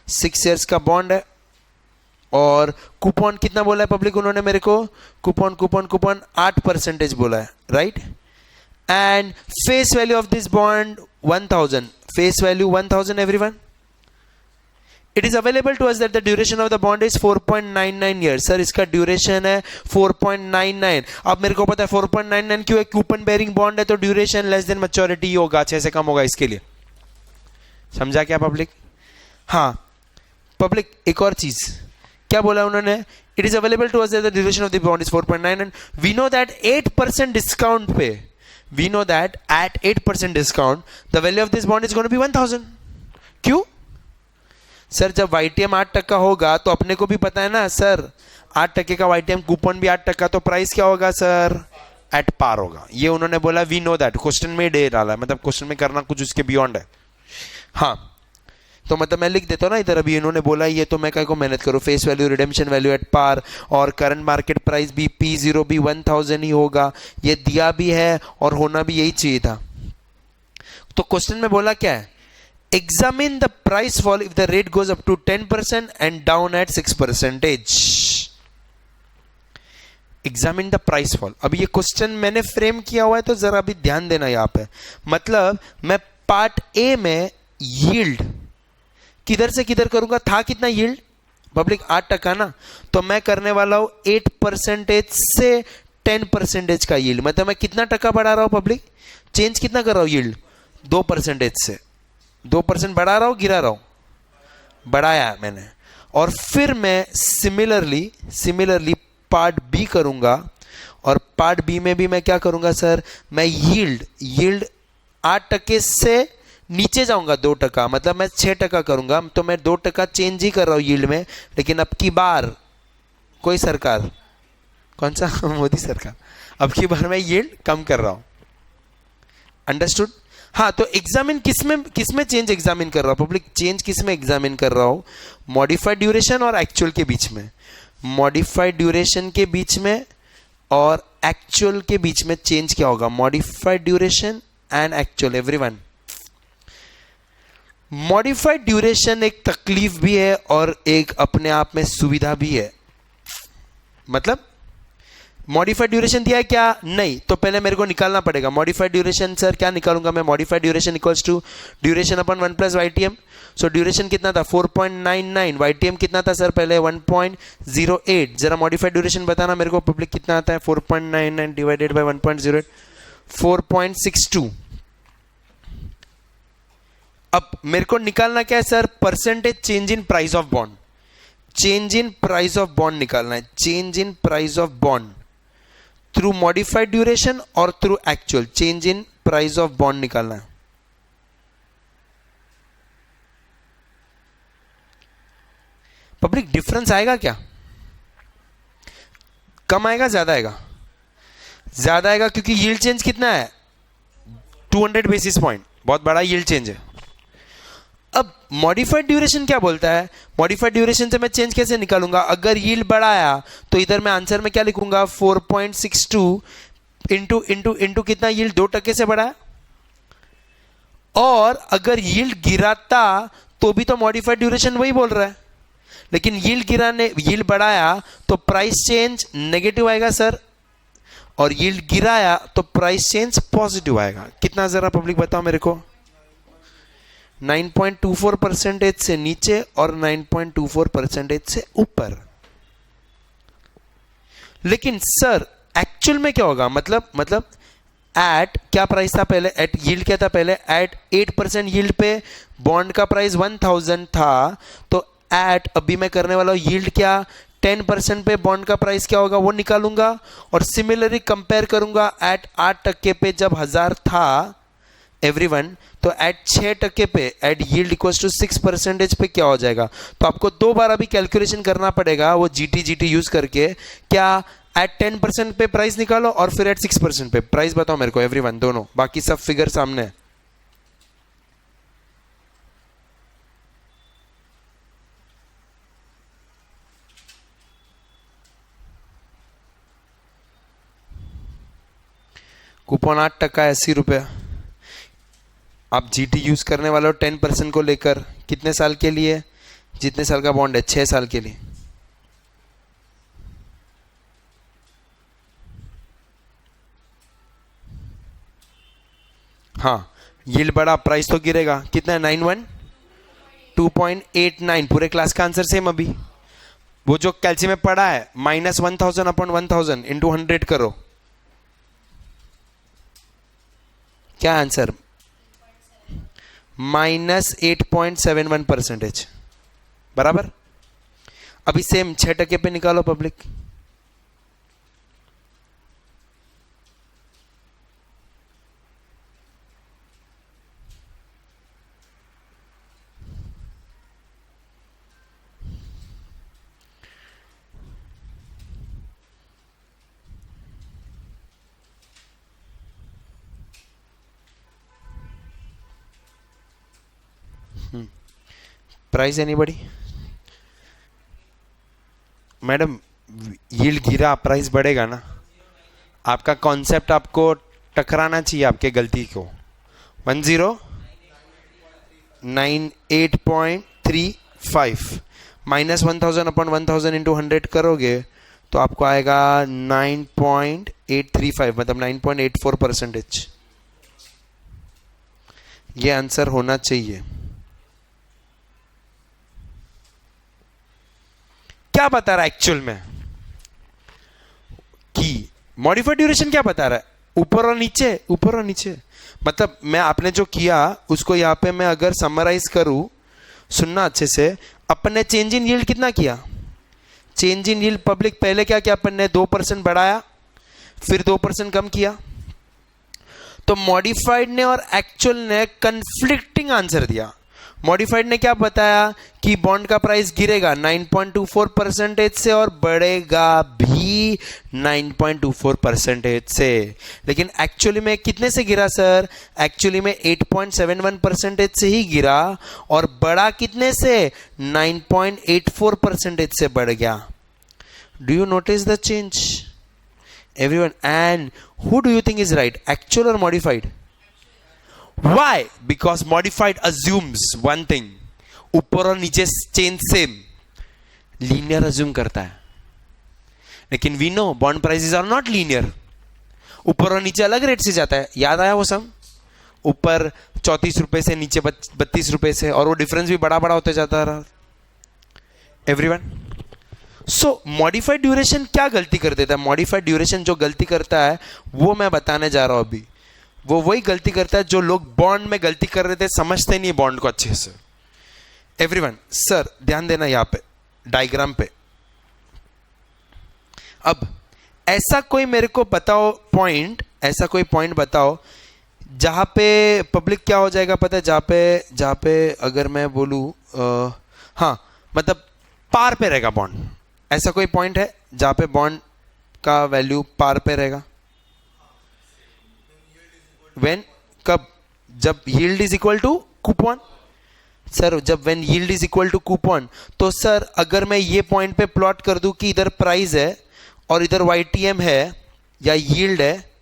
6 years का बॉन्ड है, और कूपन कितना बोला है पब्लिक उन्होंने मेरे को? कूपन 8% बोला है, right? And face value of this bond 1000। Face value 1000 everyone. It is available to us that the duration of the bond is 4.99 years। Sir इसका ड्यूरेशन है 4.99। अब मेरे को पता है 4.99 क्यों है? कूपन बेयरिंग बॉन्ड है तो ड्यूरेशन लेस देन मैच्योरिटी होगा, 6 से कम होगा इसके लिए। समझा क्या पब्लिक? हाँ पब्लिक, एक और चीज क्या बोला उन्होंने? It is available to us that the duration of the bond is 4.99 and we know that 8% discount पे, we know that at 8% discount the value of this bond is going to be 1000। क्यों sir? जब YTM 8% होगा तो अपने को भी पता है ना सर, 8% का YTM, कूपन भी 8%, तो प्राइस क्या होगा सर? एट पार होगा। ये उन्होंने बोला वी नो दैट, क्वेश्चन में दे डाला, मतलब क्वेश्चन में करना कुछ उसके बियॉन्ड है। हाँ, तो मतलब मैं लिख देता हूँ ना इधर, अभी इन्होंने बोला ये, तो मैं क्या को मेहनत करूँ? Face value, redemption value at par, और करंट मार्केट प्राइस भी P0 भी 1000 ही होगा। ये दिया भी है और होना भी यही चाहिए था। तो क्वेश्चन में बोला क्या है? Examine the price fall if the rate goes up to 10% and down at 6%। Examine the price fall. अभी ये क्वेश्चन मैंने फ्रेम किया हुआ है तो जरा अभी ध्यान देना यहां पे। मतलब मैं पार्ट ए में यील्ड किधर से किधर करूंगा? था कितना यील्ड पब्लिक? 8% ना, तो मैं करने वाला हूं 8% से 10% का यील्ड। मतलब मैं कितना टका बढ़ा रहा हूं पब्लिक? चेंज कितना कर रहा हूं यील्ड? 2% से। 2% बढ़ा रहा हूं, गिरा रहा हूं? बढ़ाया है मैंने। और फिर मैं सिमिलरली पार्ट बी करूंगा, और पार्ट बी में भी मैं क्या करूंगा सर? मैं यील्ड 8% से नीचे जाऊंगा 2%, मतलब मैं 6% करूंगा। तो मैं 2% चेंज ही कर रहा हूं यील्ड में, लेकिन अब की बार कोई सरकार, कौन सा? मोदी सरकार। अब की बार मैं यील्ड कम कर रहा हूं। अंडरस्टूड? हाँ, तो एग्जामिन किसमें चेंज एग्जामिन कर रहा हूं पब्लिक? चेंज किसमें एग्जामिन कर रहा हूं? मॉडिफाइड ड्यूरेशन और एक्चुअल के बीच में। मॉडिफाइड ड्यूरेशन के बीच में और एक्चुअल के बीच में चेंज क्या होगा? Modified duration and actual. Everyone, modified duration एक तकलीफ भी है और एक अपने आप में सुविधा भी है। मतलब मॉडिफाइड ड्यूरेशन दिया है क्या? नहीं, तो पहले मेरे को निकालना पड़ेगा मॉडिफाइड ड्यूरेशन। सर क्या निकालूंगा मैं? Modified duration equals to duration upon 1 plus YTM। So duration कितना था? 4.99। YTM कितना था सर पहले? 1.08। जरा मॉडिफाइड ड्यूरेशन बताना मेरे को पब्लिक, कितना आता है? 4.99 डिवाइडेड बाय 1.08, 4.62। अब मेरे को निकालना क्या है sir? Percentage change in price of bond. Change in price of bond निकालना है, change in price of bond through modified duration और through actual. Change in price of bond निकालना है। पब्लिक डिफरेंस आएगा क्या? कम आएगा ज्यादा आएगा? ज्यादा आएगा, क्योंकि यील्ड चेंज कितना है? 200 बेसिस पॉइंट, बहुत बड़ा यील्ड चेंज है। अब मॉडिफाइड ड्यूरेशन क्या बोलता है? मॉडिफाइड ड्यूरेशन से मैं चेंज कैसे निकालूंगा? अगर यील्ड बढ़ाया तो इधर मैं आंसर में क्या लिखूंगा? 4.62 इंटू इंटू इंटू कितना? यील्ड 2% से बढ़ाया। और अगर यील्ड गिराता तो भी तो मॉडिफाइड ड्यूरेशन वही बोल रहा है, लेकिन यील्ड बढ़ाया तो प्राइस चेंज नेगेटिव आएगा सर, और यील्ड गिराया तो प्राइस चेंज पॉजिटिव आएगा। कितना जरा पब्लिक बताओ मेरे को? 9.24% से नीचे और 9.24% से ऊपर। लेकिन सर एक्चुअल में क्या होगा? मतलब एट क्या प्राइस था पहले? एट यील्ड क्या था पहले? एट 8% यील्ड पे बॉन्ड का प्राइस 1000 था, तो एट अभी मैं करने वाला हूं यील्ड क्या? 10% पे बॉन्ड का प्राइस क्या होगा वो निकालूंगा, और सिमिलरली कंपेयर करूंगा एट 8% पे जब 1000 था एवरीवन, तो एट 6% पे एट यील्ड इक्वल्स टू 6% पे क्या हो जाएगा? तो आपको दो बार अभी कैलकुलेशन करना पड़ेगा वो जीटी यूज करके। क्या एट 10% पे प्राइस निकालो और फिर एट 6% पे प्राइस बताओ मेरे को एवरीवन, दोनों, बाकी सब फिगर सामने है। कूपन 8% 80 रुपया। आप जीटी यूज करने वाले हो 10% को लेकर, कितने साल के लिए? जितने साल का बॉन्ड है, 6 साल के लिए। हाँ, यील्ड बढ़ा, प्राइस तो गिरेगा। कितना है? 91 2.89। पूरे क्लास का आंसर सेम। अभी वो जो कैल्सी में पड़ा है -1000 अपॉन 1000 इंटू 100 करो, क्या आंसर? -8.71%। बराबर। अभी सेम 6% पे निकालो public. Price anybody? Madam yield गिरा, प्राइस बढ़ेगा ना। आपका कॉन्सेप्ट आपको टकराना चाहिए आपके गलती को। 1098.35 -1000 अपॉन 1000 इंटू 100 करोगे तो आपको आएगा 9.835, मतलब 9.84%। ये आंसर होना चाहिए। क्या बता रहा है एक्चुअल में कि मॉडिफाइड ड्यूरेशन क्या बता रहा है? ऊपर और नीचे, ऊपर और नीचे। मतलब मैं आपने जो किया उसको यहां पे मैं अगर समराइज करूं, सुनना अच्छे से। अपन ने चेंज इन यील्ड कितना किया? चेंज इन यील्ड पब्लिक पहले क्या किया अपन ने? 2% बढ़ाया, फिर 2% कम किया। तो मॉडिफाइड ने और एक्चुअल ने कंफ्लिक्टिंग आंसर दिया। मॉडिफाइड ने क्या बताया कि बॉन्ड का प्राइस गिरेगा 9.24% से और बढ़ेगा भी 9.24% से, लेकिन एक्चुअली में कितने से गिरा सर? एक्चुअली में 8.71% से ही गिरा, और बढ़ा कितने से? 9.84% से बढ़ गया। Do you notice the change everyone? And who do you think is right, actual or modified? Why? Because modified assumes one thing, ऊपर और नीचे चेंज सेम, लीनियर अज्यूम करता है। लेकिन we know bond prices are not linear, ऊपर और नीचे अलग रेट से जाता है। याद आया वो सम? ऊपर 34 रुपए से, नीचे 32 रुपए से, और वो डिफरेंस भी बड़ा बड़ा होते जाता रहा। एवरीवन, सो मॉडिफाइड ड्यूरेशन क्या गलती कर देता है? मॉडिफाइड ड्यूरेशन जो गलती करता है वो मैं बताने जा रहा हूं अभी। वो वही गलती करता है जो लोग बॉन्ड में गलती कर रहे थे, समझते नहीं बॉन्ड को अच्छे से। एवरीवन, सर ध्यान देना यहां पे डायग्राम पे। अब ऐसा कोई मेरे को बताओ पॉइंट, ऐसा कोई पॉइंट बताओ जहां पे पब्लिक क्या हो जाएगा पता है? जहां पे अगर मैं बोलूं हाँ, मतलब पार पे रहेगा बॉन्ड। ऐसा कोई पॉइंट है जहां पे बॉन्ड का वैल्यू पार पे रहेगा? व्हेन, कब? जब yield is equal to coupon. Sir जब when yield is equal to coupon, तो सर अगर मैं ये पॉइंट पे प्लॉट कर दूं कि इधर प्राइस है और इधर YTM है या यील्ड है,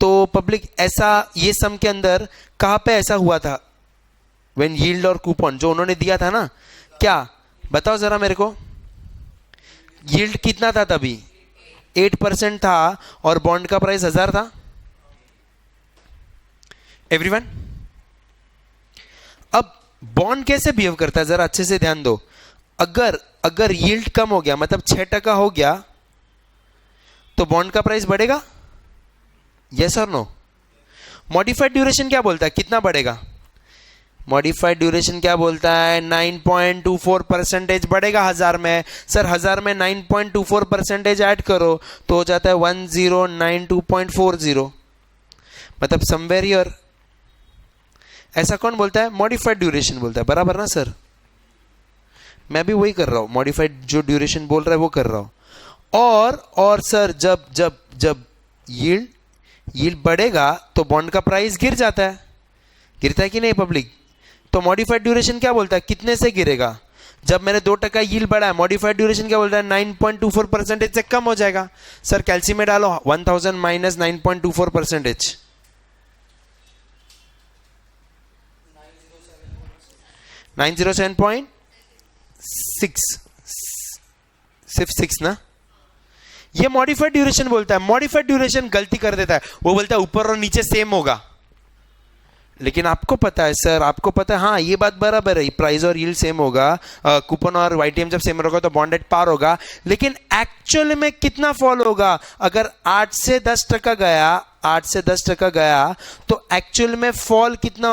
तो पब्लिक ऐसा ये सम के अंदर कहां पे ऐसा हुआ था? व्हेन यील्ड और कूपन जो उन्होंने दिया था ना, क्या बताओ जरा मेरे को। यील्ड कितना था तभी? 8% था और बॉन्ड का प्राइस 1000 था। एवरीवन, अब बॉन्ड कैसे बिहेव करता है जरा अच्छे से ध्यान दो। अगर यील्ड कम हो गया, मतलब 6% हो गया, तो बॉन्ड का प्राइस बढ़ेगा? यस और नो? मॉडिफाइड ड्यूरेशन क्या बोलता है, कितना बढ़ेगा? मॉडिफाइड ड्यूरेशन क्या बोलता है? 9.24% बढ़ेगा 1000 में। सर 1000 में 9.24% ऐड करो तो हो जाता है 1092.40, मतलब समवेयर हियर। ऐसा कौन बोलता है? मॉडिफाइड ड्यूरेशन बोलता है, बराबर ना सर? मैं भी वही कर रहा हूं, मॉडिफाइड जो ड्यूरेशन बोल रहा है वो कर रहा हूं। और सर जब जब जब यील्ड बढ़ेगा तो बॉन्ड का प्राइस गिर जाता है, गिरता है कि नहीं पब्लिक? तो मॉडिफाइड ड्यूरेशन क्या बोलता है, कितने से गिरेगा? जब मैंने 2% यील्ड बढ़ा है, मॉडिफाइड ड्यूरेशन क्या बोलता है? 9.24% से कम हो जाएगा। सर कैलसी में डालो 1000 माइनस 9.24%, 907.6 ना। ये मॉडिफाइड ड्यूरेशन बोलता है। मॉडिफाइड ड्यूरेशन गलती कर देता है, वो बोलता है ऊपर और नीचे सेम होगा। लेकिन आपको पता है सर, आपको पता है, हाँ ये बात बराबर है, प्राइस और यील्ड सेम होगा, कूपन और YTM जब सेम होगा तो बॉन्ड एट पार होगा। लेकिन एक्चुअल में कितना फॉल होगा? अगर 8 से 10% गया, 8 से 10% गया, तो एक्चुअल में फॉल कितना?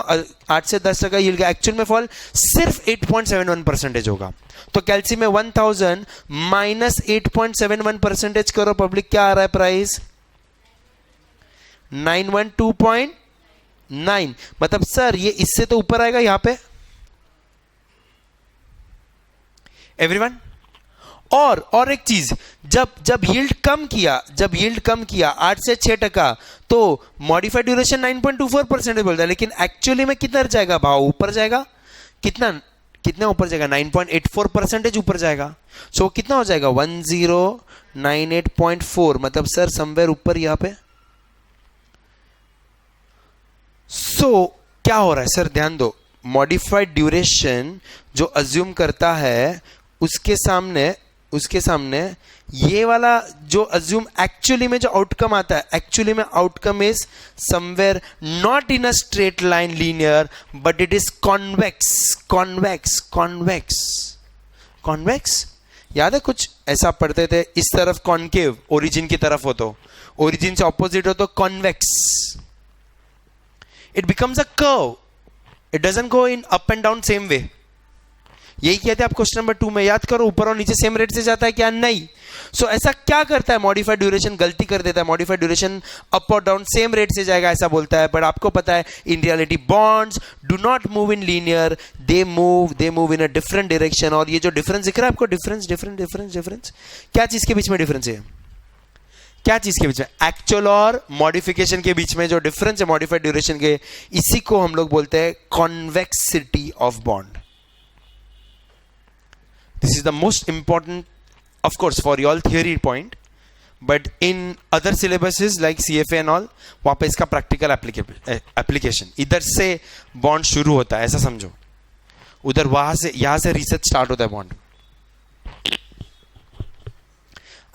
8 से 10% यील्ड गया, एक्चुअल में फॉल सिर्फ 8.71% होगा। तो कैलसी में 1000 माइनस 8.71% करो पब्लिक, क्या आ रहा है प्राइस? 912.9। मतलब सर ये इससे तो ऊपर आएगा यहां पे। एवरीवन, और एक चीज, जब यील्ड कम किया, 8 से 6%, तो मॉडिफाइड ड्यूरेशन 9.24% बोलता है, लेकिन एक्चुअली में कितना जाएगा भाव? ऊपर जाएगा। कितना ऊपर जाएगा? 9.84% ऊपर जाएगा। सो कितना हो जाएगा? 1098.4, मतलब सर समवेयर ऊपर यहां पे। क्या हो रहा है सर, ध्यान दो। मॉडिफाइड ड्यूरेशन जो अज्यूम करता है उसके सामने ये वाला जो अज्यूम एक्चुअली में जो आउटकम आता है, एक्चुअली में outcome is somewhere not in a straight line linear, but it is convex. याद है कुछ ऐसा पढ़ते थे, इस तरफ कॉन्केव, ओरिजिन की तरफ हो तो, ओरिजिन से ऑपोजिट हो तो convex. It becomes a curve. It doesn't go in up and down same way. यही कहते हैं आप क्वेश्चन नंबर 2 में, याद करो, ऊपर और नीचे सेम रेट से जाता है क्या? नहीं। सो ऐसा क्या करता है? मॉडिफाइड ड्यूरेशन गलती कर देता है। मॉडिफाइड ड्यूरेशन अप और डाउन सेम रेट से जाएगा ऐसा बोलता है, बट आपको पता है in reality bonds do not move in linear, they move in a different direction. और ये जो डिफरेंस दिख रहा है आपको, डिफरेंस, क्या चीज के बीच में डिफरेंस है? क्या चीज के बीच में? एक्चुअल और मॉडिफिकेशन के बीच में जो डिफरेंस है मॉडिफाइड ड्यूरेशन के, इसी को हम लोग बोलते हैं convexity of bond. This is the most important, of course for all theory point, but in other syllabuses like CFA and all, वहां पे इसका प्रैक्टिकल एप्लीकेशन, इधर से बॉन्ड शुरू होता है ऐसा समझो, उधर वहां से, यहां से रिसर्च स्टार्ट होता है बॉन्ड।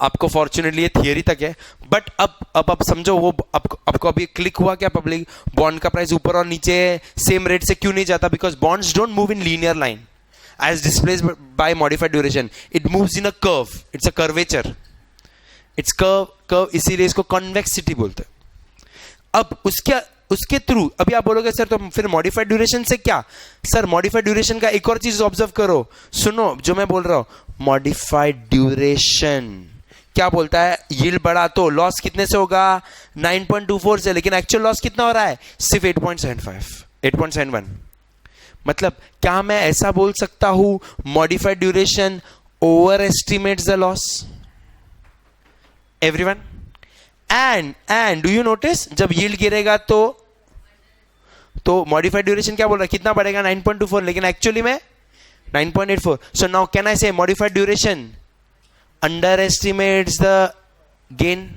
आपको फॉर्चुनेटली ये थियरी तक है, बट अब आप समझो वो आपको अभी क्लिक हुआ क्या? पब्लिक बॉन्ड का प्राइस ऊपर और नीचे सेम रेट से क्यों नहीं जाता? Because bonds don't move in linear line as displaced by modified duration. It moves in a curve. It's a curvature. It's curve, इसीलिए इसको convexity बोलते हैं. अब उसके थ्रू अभी आप बोलोगे सर तो फिर मॉडिफाइड ड्यूरेशन से क्या? सर मॉडिफाइड ड्यूरेशन का एक और चीज ऑब्जर्व करो, सुनो जो मैं बोल रहा हूं. मॉडिफाइड ड्यूरेशन क्या बोलता है? यील्ड बढ़ा तो लॉस कितने से होगा? 9.24 से, लेकिन एक्चुअल लॉस कितना हो रहा है? सिर्फ 8.75, 8.71. मतलब क्या मैं ऐसा बोल सकता हूं modified duration over estimates the loss? Everyone, and do you notice जब यील्ड गिरेगा तो मॉडिफाइड ड्यूरेशन क्या बोल रहा है? कितना बढ़ेगा? 9.24, लेकिन एक्चुअली में 9.84. सो नाउ कैन आई से modified duration under estimates the gain?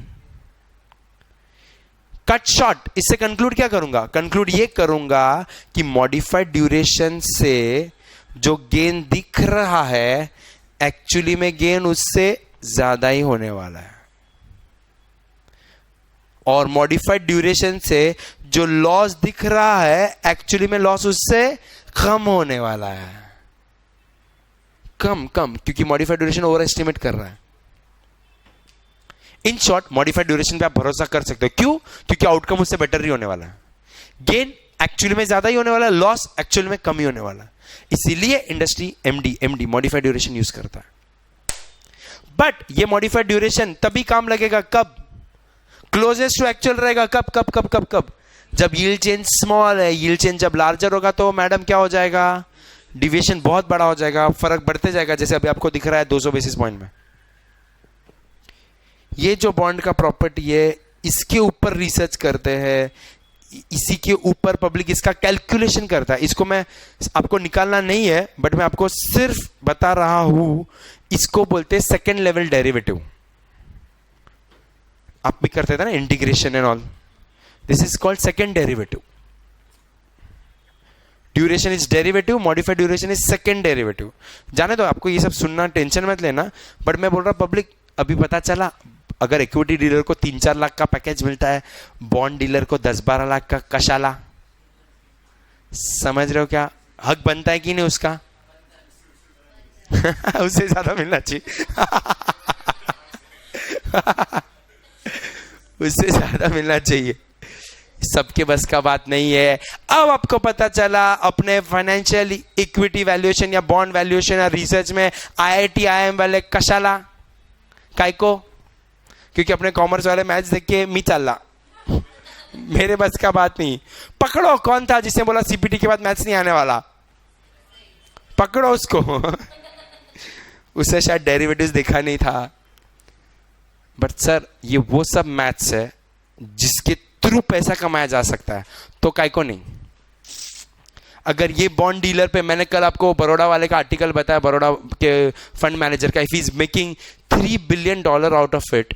Cut short. इससे कंक्लूड क्या करूंगा? कंक्लूड ये करूंगा कि मॉडिफाइड ड्यूरेशन से जो गेन दिख रहा है एक्चुअली में गेन उससे ज्यादा ही होने वाला है, और मॉडिफाइड ड्यूरेशन से जो लॉस दिख रहा है एक्चुअली में लॉस उससे कम होने वाला है. कम, क्योंकि मॉडिफाइड ड्यूरेशन ओवर एस्टिमेट कर रहा है. इन शॉर्ट मॉडिफाइड ड्यूरेशन पे आप भरोसा कर सकते हो. क्यों? क्योंकि आउटकम उससे बेटर ही होने वाला है. गेन एक्चुअली में ज्यादा ही होने वाला है, लॉस एक्चुअली में कम ही होने वाला है. इसीलिए industry MD modified duration use करता है. बट ये मॉडिफाइड ड्यूरेशन तभी काम लगेगा कब? क्लोजेस्ट टू एक्चुअल रहेगा. कब? जब यील्ड चेंज स्मॉल है. यील्ड चेंज जब लार्जर होगा तो मैडम क्या हो जाएगा? डिविएशन बहुत बड़ा हो जाएगा, फर्क बढ़ते जाएगा, जैसे अभी आपको दिख रहा है 200 बेसिस पॉइंट में. ये जो बॉन्ड का प्रॉपर्टी है इसके ऊपर रिसर्च करते हैं, इसी के ऊपर पब्लिक इसका कैलकुलेशन करता है. इसको मैं आपको निकालना नहीं है, बट मैं आपको सिर्फ बता रहा हूं. इसको बोलते हैं सेकेंड लेवल डेरिवेटिव. आप भी करते थे ना integration and all. This is called second derivative. Duration is derivative, modified duration is second derivative. जाने दो, आपको ये सब सुनना, टेंशन मत लेना. बट मैं बोल रहा पब्लिक अभी पता चला अगर इक्विटी डीलर को 3-4 लाख का पैकेज मिलता है, बॉन्ड डीलर को 10-12 लाख का कशाला. समझ रहे हो क्या? हक बनता है कि नहीं उसका? उससे ज्यादा मिलना चाहिए. उससे ज्यादा मिलना चाहिए. सबके बस का बात नहीं है. अब आपको पता चला अपने फाइनेंशियल इक्विटी वैल्यूएशन या बॉन्ड वैल्यूएशन या रिसर्च में IIT IIM वाले कशाला काय को? क्योंकि अपने कॉमर्स वाले मैच देख के मी चल रहा, मेरे बस का बात नहीं. पकड़ो कौन था जिसने बोला CPT के बाद मैच नहीं आने वाला? पकड़ो उसको. उससे शायद डेरिवेटिव्स देखा नहीं था. बट सर ये वो सब मैथ्स है जिसके थ्रू पैसा कमाया जा सकता है, तो काय को नहीं. अगर ये बॉन्ड डीलर पे, मैंने कल आपको बड़ौदा वाले का आर्टिकल बताया, बड़ौदा के फंड मैनेजर का, if he is making $3 billion out of it,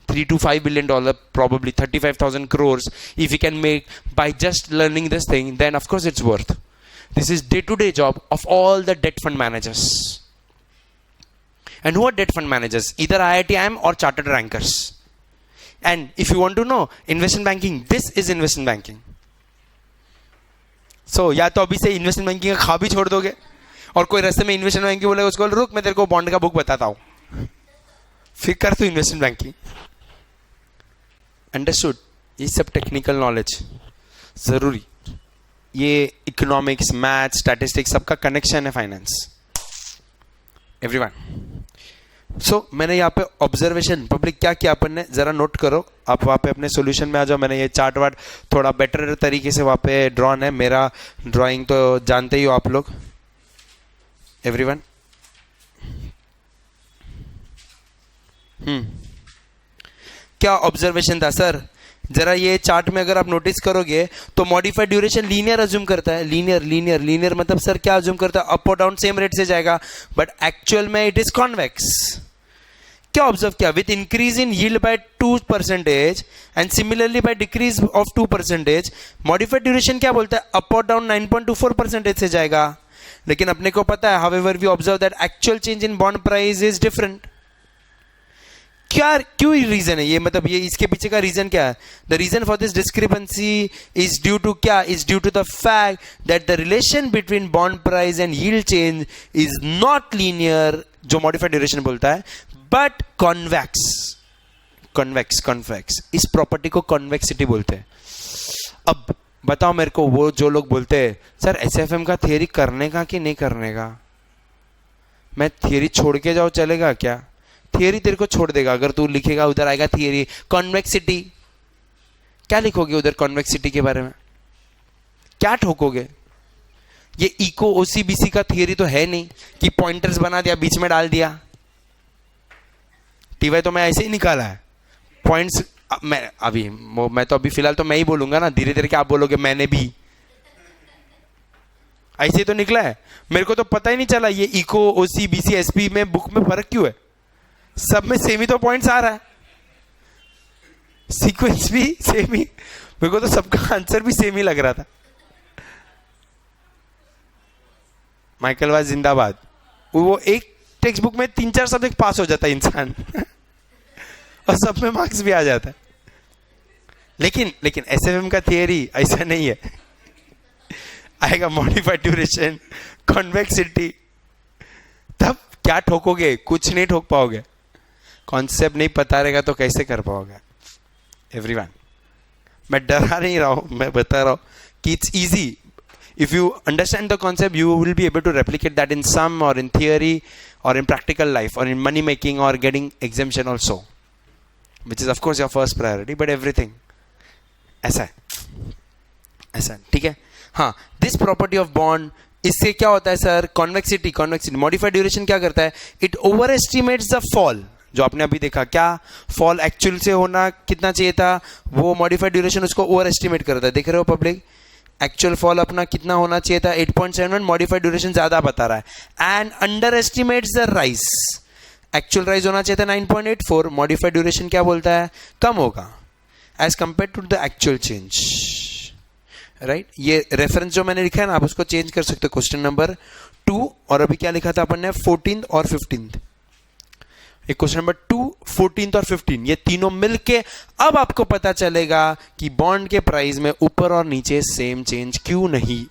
$3 to $5 billion, probably 35,000 crores, if he can make by just learning this thing, then of course it's worth. This is day-to-day job of all the debt fund managers. And who are debt fund managers? Either IIT IIM or chartered rankers. And if you want to know investment banking, this is investment banking. So या तो अभी से investment banking का खा भी छोड़ दोगे, और कोई रास्ते में इन्वेस्टमेंट बैंकिंग बोलेगा उसको रुक मैं तेरे को बॉन्ड का बुक बताता हूं, फिर कर तू इन्वेस्टमेंट बैंकिंग. अंडरस्टूड? ये सब टेक्निकल नॉलेज जरूरी. ये इकोनॉमिक्स, मैथ, स्टैटिस्टिक्स सबका कनेक्शन है फाइनेंस. एवरीवन. सो मैंने यहाँ पे ऑब्जर्वेशन पब्लिक क्या किया अपन ने, जरा नोट करो. आप वहाँ पे अपने सॉल्यूशन में आ जाओ. मैंने ये चार्ट वार्ट थोड़ा बेटर तरीके से वहाँ पे ड्रॉन है. मेरा ड्राइंग तो जानते ही हो आप लोग. एवरीवन. क्या ऑब्जर्वेशन था सर? जरा ये चार्ट में अगर आप नोटिस करोगे तो मॉडिफाइड ड्यूरेशन लीनियर अज्यूम करता है. लीनियर मतलब सर क्या अज्यूम करता है? अप और डाउन सेम रेट से जाएगा, बट एक्चुअल में इट इज कॉन्वेक्स. क्या ऑब्जर्व किया? With increase in yield by 2% and similarly by decrease of 2%, modified duration क्या बोलता है? अप और डाउन 9.24% से जाएगा. लेकिन अपने को पता है, however we observe that actual change in bond price is different. क्या क्यों रीजन है ये, मतलब ये इसके पीछे का रीजन क्या है? The reason for this discrepancy is due to क्या? Is due to the fact that the relation between bond price and yield change is not linear, जो मॉडिफाइड ड्यूरेशन बोलता है, बट कॉन्वेक्स। कॉन्वेक्स इस property को convexity बोलते हैं। अब बताओ मेरे को, वो जो लोग बोलते हैं सर एसएफएम का थियरी करने का कि नहीं करने का, मैं थियरी छोड़ के जाऊं चलेगा क्या? थियरी तेरे को छोड़ देगा अगर तू लिखेगा, उधर आएगा थियरी कॉन्वेक्सिटी, क्या लिखोगे उधर कॉन्वेक्सिटी के बारे में? क्या ठोकोगे? ये इको ओसीबीसी का थियरी तो है नहीं कि पॉइंटर्स बना दिया बीच में डाल दिया। टीवाई तो मैं ऐसे ही निकाला है पॉइंट्स। मैं तो अभी फिलहाल तो मैं ही बोलूंगा ना, धीरे धीरे क्या आप बोलोगे मैंने भी, ऐसे ही तो निकला है। मेरे को तो पता ही नहीं चला ये इको ओसीबीसी एसपी में बुक में फर्क क्यों है, सब में सेम ही तो पॉइंट्स आ रहा है, सीक्वेंस भी सेम ही, मेरे को तो सबका आंसर भी सेम ही लग रहा था। माइकल वाज जिंदाबाद। वो एक टेक्स्ट बुक में 3-4 सब्जेक्ट पास हो जाता है इंसान और सब में मार्क्स भी आ जाता है। लेकिन एसएफएम का थियरी ऐसा नहीं है, आएगा मॉडिफाइड ड्यूरेशन, कॉन्वेक्सिटी, तब क्या ठोकोगे? कुछ नहीं ठोक पाओगे। कॉन्सेप्ट नहीं पता रहेगा तो कैसे कर पाओगे? एवरीवन, मैं डरा नहीं रहा हूं, मैं बता रहा हूं कि it's easy. If you understand the concept, you will be able to replicate that in sum or in theory or in practical life or in money making or getting exemption also, which is of course your first priority, but everything ऐसा है, ठीक है? हाँ, this property of bond, इससे क्या होता है sir? Convexity modified duration क्या करता है? It over estimates the fall. जो आपने अभी देखा, क्या फॉल एक्चुअल से होना कितना चाहिए था, वो मॉडिफाइड ड्यूरेशन उसको ओवर एस्टिमेट करता है। देख रहे हो पब्लिक, एक्चुअल फॉल अपना कितना होना चाहिए था 8.71, मॉडिफाइड ड्यूरेशन ज्यादा बता रहा है। And under estimates the rise, actual rise होना चाहिए था 9.84, मॉडिफाइड ड्यूरेशन क्या बोलता है? कम होगा as compare to the actual change, right? ये रेफरेंस जो मैंने लिखा है ना, आप उसको चेंज कर सकते हो। क्वेश्चन नंबर 2 और अभी क्या लिखा था अपन ने? 14th और 15th। एक क्वेश्चन नंबर 2, 14th और 15, ये तीनों मिलके अब आपको पता चलेगा कि बॉन्ड के प्राइस में ऊपर और नीचे सेम चेंज क्यों नहीं।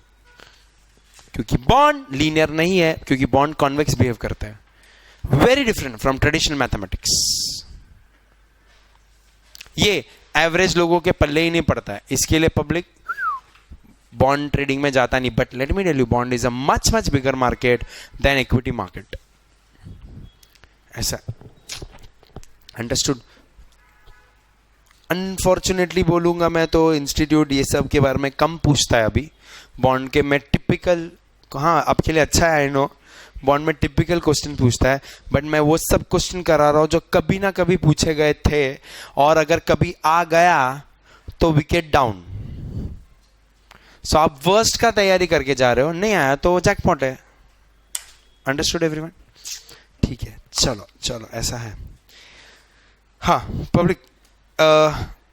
क्योंकि बॉन्ड लीनियर नहीं है, क्योंकि बॉन्ड कॉन्वेक्स बिहेव करता है। Very different from traditional mathematics. ये एवरेज लोगों के पल्ले ही नहीं पड़ता है, इसके लिए पब्लिक बॉन्ड ट्रेडिंग में जाता नहीं। But let me tell you, bond is a much bigger market than equity market. ऐसा अंडरस्टूड? अनफॉर्चुनेटली बोलूंगा मैं तो, इंस्टीट्यूट ये सब के बारे में कम पूछता है अभी। बॉन्ड के में टिपिकल, हाँ आपके लिए अच्छा है आई नो, बॉन्ड में टिपिकल क्वेश्चन पूछता है, बट मैं वो सब क्वेश्चन करा रहा हूं जो कभी ना कभी पूछे गए थे, और अगर कभी आ गया तो विकेट डाउन। सो आप वर्स्ट का तैयारी करके जा रहे हो, नहीं आया तो जैकपॉट है। Understood everyone? ठीक है, चलो ऐसा है। हाँ पब्लिक,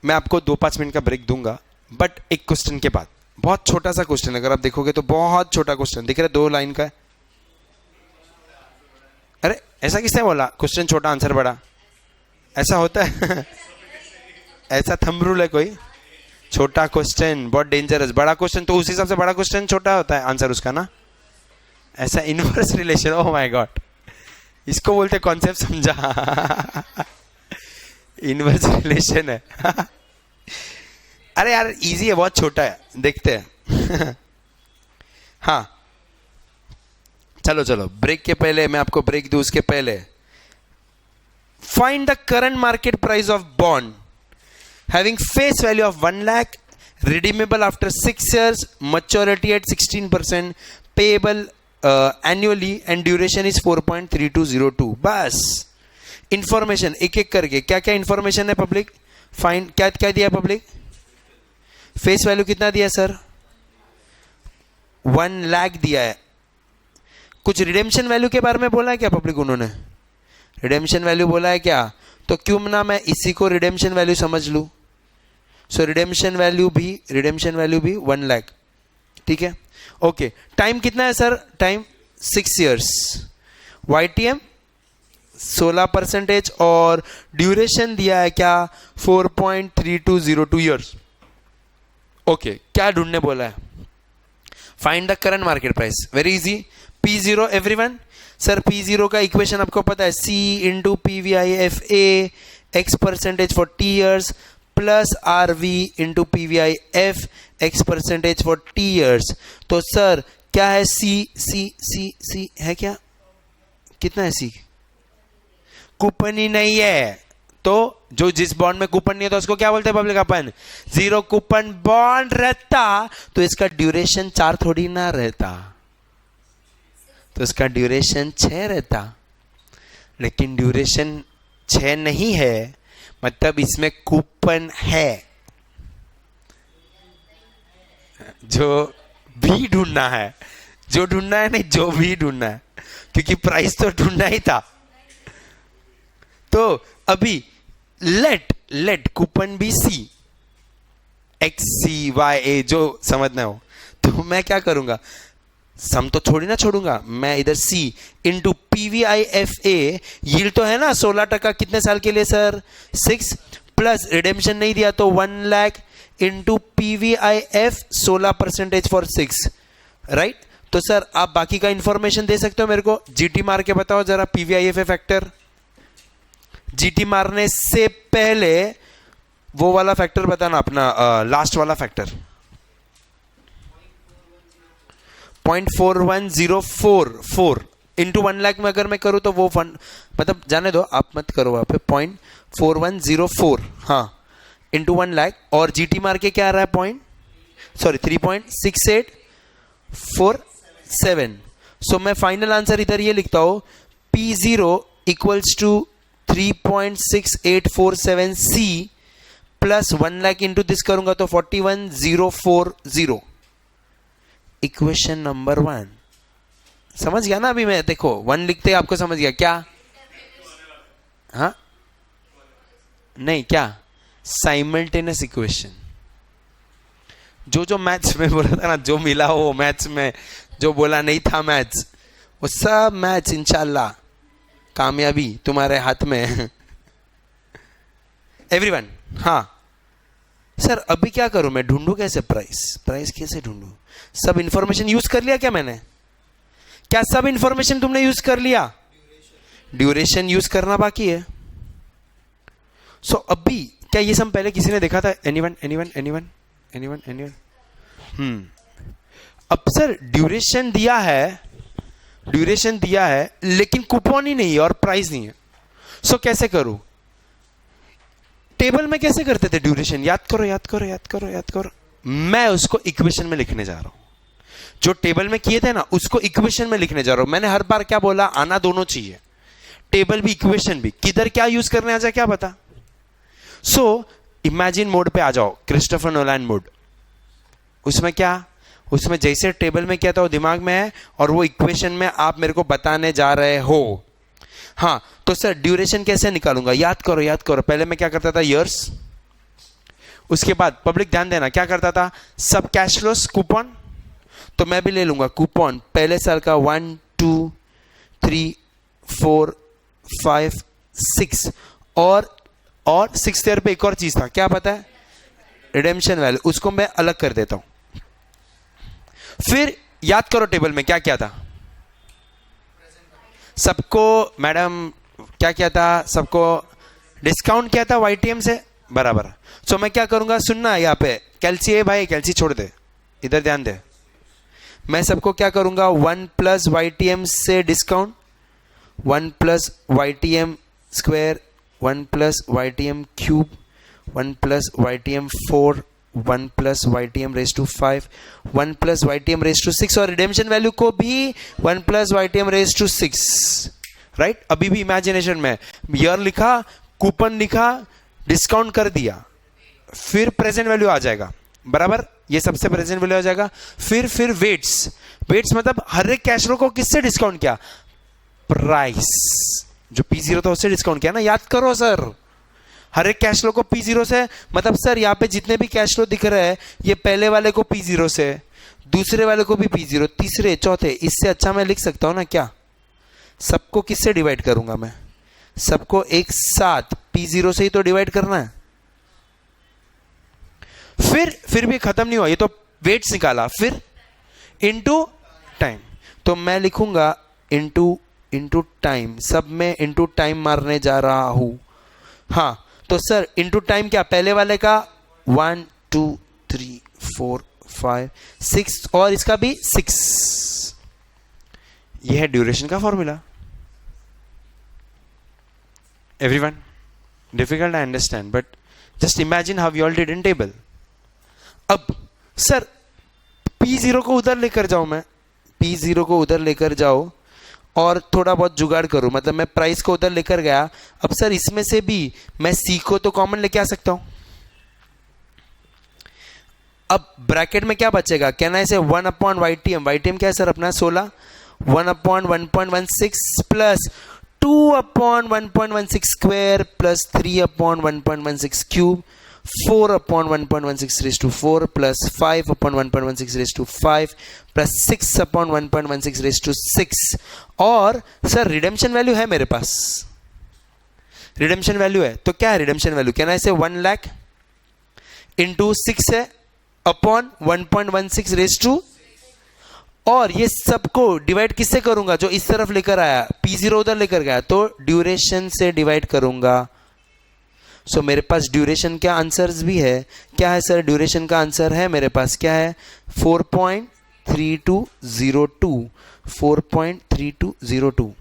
मैं आपको 2-5 मिनट का ब्रेक दूंगा, बट एक क्वेश्चन के बाद, बहुत छोटा सा क्वेश्चन, अगर आप देखोगे तो बहुत छोटा क्वेश्चन दिख रहा है, 2 लाइन का है। अरे ऐसा किसने बोला? क्वेश्चन छोटा आंसर बड़ा, ऐसा होता है? ऐसा थंब रूल है कोई? छोटा क्वेश्चन बहुत डेंजरस, बड़ा क्वेश्चन तो उस हिसाब से बड़ा क्वेश्चन छोटा होता है आंसर उसका ना। ऐसा inverse relation, oh my God, इसको बोलते कॉन्सेप्ट समझा। इनवर्स रिलेशन है। अरे यार इजी है, बहुत छोटा है, देखते हैं। हाँ चलो ब्रेक के पहले मैं आपको ब्रेक दूं, उसके पहले find the current market price of bond having face value of 1 lakh, redeemable after 6 years, maturity at 16%, payable annually and duration is 4.3202। बस इंफॉर्मेशन एक एक करके, क्या क्या इंफॉर्मेशन है पब्लिक? फाइंड, क्या दिया पब्लिक? फेस वैल्यू कितना दिया सर? 1 lakh दिया है। कुछ रिडेम्पशन वैल्यू के बारे में बोला है क्या पब्लिक? उन्होंने रिडेम्पशन वैल्यू बोला है क्या? तो क्यों ना मैं इसी को रिडेम्पशन वैल्यू समझ लूं। सो रिडेम्पशन वैल्यू भी 1 lakh, ठीक है? ओके, टाइम कितना है सर? Time 6 years। YTM 16% और ड्यूरेशन दिया है क्या 4.3202 ईयर्स। ओके, क्या ढूंढने बोला है? Find the current market price. Very easy, P0 everyone. Sir P0 का इक्वेशन आपको पता है, C into PVIFA X percentage for T years plus RV into PVIF X percentage for T years. तो sir क्या है C है क्या? कितना है C? कूपन ही नहीं है, तो जो जिस बॉन्ड में कूपन नहीं है तो उसको क्या बोलते हैं पब्लिक अपन? जीरो कूपन बॉन्ड रहता तो इसका ड्यूरेशन 4 थोड़ी ना रहता, तो इसका ड्यूरेशन 6 रहता। लेकिन ड्यूरेशन 6 नहीं है, मतलब इसमें कूपन है। जो भी ढूंढना है, जो ढूंढना है नहीं, जो भी ढूंढना है, क्योंकि प्राइस तो ढूंढना ही था। तो अभी let coupon be C, XCYA जो समझना हो। तो मैं क्या करूंगा, सम तो छोड़ूंगा, मैं इधर C इंटू PVIFA, यील्ड तो है ना 16%, कितने साल के लिए सर? 6, प्लस रिडेम्पशन नहीं दिया तो 1 lakh into PVIF 16% for 6, right. तो सर आप बाकी का इंफॉर्मेशन दे सकते हो मेरे को? GT मार के बताओ जरा PVIFA फैक्टर। GT मारने से पहले वो वाला फैक्टर बताना, अपना लास्ट वाला फैक्टर 0.4104 इंटू 1 लाख में अगर मैं करूं तो वो फंड, मतलब जाने दो, आप मत करो वहां पे। 0.4104 हाँ इंटू 1 लाख, और GT मार के क्या आ रहा है 3.6847। सो मैं फाइनल आंसर इधर ये लिखता हूं, P0 equals to 3.6847 C plus 1 lakh into this करूंगा तो 41,040। इक्वेशन नंबर 1 समझ गया ना? अभी मैं देखो 1 लिखते आपको समझ गया क्या? हाँ नहीं, क्या साइमल्टेनियस इक्वेशन। जो मैथ्स में बोला था ना, जो मिला हो मैथ्स में, जो बोला नहीं था मैथ्स, वो सब मैथ्स इंशाल्लाह कामयाबी तुम्हारे हाथ में। एवरीवन, हाँ सर अभी क्या करूं मैं? ढूंढूं कैसे प्राइस कैसे ढूंढूं? सब इंफॉर्मेशन यूज कर लिया क्या मैंने? क्या सब इंफॉर्मेशन तुमने यूज कर लिया? ड्यूरेशन यूज करना बाकी है। सो अभी क्या ये सब पहले किसी ने देखा था? एनीवन? अब सर ड्यूरेशन दिया है लेकिन कूपन ही नहीं है और प्राइस नहीं है। सो कैसे करूं? टेबल में कैसे करते थे ड्यूरेशन? याद करो। मैं उसको इक्वेशन में लिखने जा रहा हूं। जो टेबल में किए थे ना, उसको इक्वेशन में लिखने जा रहा हूं। मैंने हर बार क्या बोला, आना दोनों चाहिए, टेबल भी इक्वेशन भी। किधर क्या यूज करने आ जाए क्या पता। सो इमेजिन मोड पे आ जाओ, क्रिस्टोफर नोलन मोड। उसमें जैसे टेबल में क्या था वो दिमाग में है, और वो इक्वेशन में आप मेरे को बताने जा रहे हो। हाँ तो सर ड्यूरेशन कैसे निकालूंगा? याद करो। पहले मैं क्या करता था? ईयर्स। उसके बाद पब्लिक ध्यान देना, क्या करता था? सब कैश फ्लोस कूपन। तो मैं भी ले लूंगा कूपन पहले साल का 1 2 3 4 5 6, और 6th ईयर पे एक और चीज था, क्या पता है? Redemption value. उसको मैं अलग कर देता हूं। फिर याद करो टेबल में क्या क्या था सबको। मैडम क्या था सबको? डिस्काउंट क्या था YTM से बराबर। सो मैं क्या करूंगा, सुनना यहाँ पे, कैल्सी है भाई, कैल्सी छोड़ दे, इधर ध्यान दे। मैं सबको क्या करूंगा, 1 प्लस YTM से discount, 1 plus YTM square, 1 plus YTM cube, 1 plus YTM 4, 1 plus YTM raise to 5, 1 plus YTM raise to 6, और रिडेम्पशन वैल्यू को भी 1 plus YTM raise to 6, right. अभी भी इमेजिनेशन में ईयर लिखा, कूपन लिखा, डिस्काउंट कर दिया, फिर प्रेजेंट वैल्यू आ जाएगा बराबर, ये सबसे प्रेजेंट वैल्यू आ जाएगा। फिर वेट्स मतलब हर एक कैश फ्लो को किससे डिस्काउंट किया? प्राइस, जो P0 था उससे डिस्काउंट किया ना, याद करो सर। हर एक कैश फ्लो को P0 से, मतलब सर यहाँ पे जितने भी कैश फ्लो दिख रहे हैं ये पहले वाले को P0 से, दूसरे वाले को भी P0, तीसरे चौथे, इससे अच्छा मैं लिख सकता हूँ ना क्या? सबको किससे डिवाइड करूंगा मैं? सबको एक साथ P0 से ही तो डिवाइड करना है। फिर भी खत्म नहीं हुआ, ये तो वेट्स निकाला, फिर इनटू टाइम। तो मैं लिखूंगा इनटू टाइम, सब में इनटू टाइम मारने जा रहा हूं। हाँ तो सर इनटू टाइम क्या, पहले वाले का 1 2 3 4 5 6 और इसका भी 6, यह है ड्यूरेशन का formula. Everyone, difficult I understand, but just imagine how you all did in table. अब सर P0 को उधर लेकर जाओ, मैं P0 को उधर लेकर जाओ और थोड़ा बहुत जुगाड़ करूं, मतलब मैं प्राइस को उधर लेकर गया। अब सर इसमें से भी मैं C को तो कॉमन लेके आ सकता हूं। अब ब्रैकेट में क्या बचेगा, कहना है 1 अपॉन YTM, YTM क्या है सर अपना 16, 1 upon 1.16 plus 2 upon 1.16 square plus 3 upon 1.16 cube, 4 upon 1.16 raised to 4 plus 5 upon 1.16 raised to 5 plus 6 upon 1.16 raised to 6। और सर रिडेम्पशन वैल्यू है मेरे पास, रिडेम्पशन वैल्यू है, तो क्या है रिडेम्पशन वैल्यू, कहना है 1 लाख इंटू 6 है अपॉन 1.16 रेज टू, और ये सबको डिवाइड किससे करूंगा, जो इस तरफ लेकर आया, P0 उधर लेकर गया, तो ड्यूरेशन से डिवाइड करूंगा। सो मेरे पास ड्यूरेशन का आंसर्स भी है, क्या है सर ड्यूरेशन का आंसर है मेरे पास, क्या है 4.3202, 4.3202।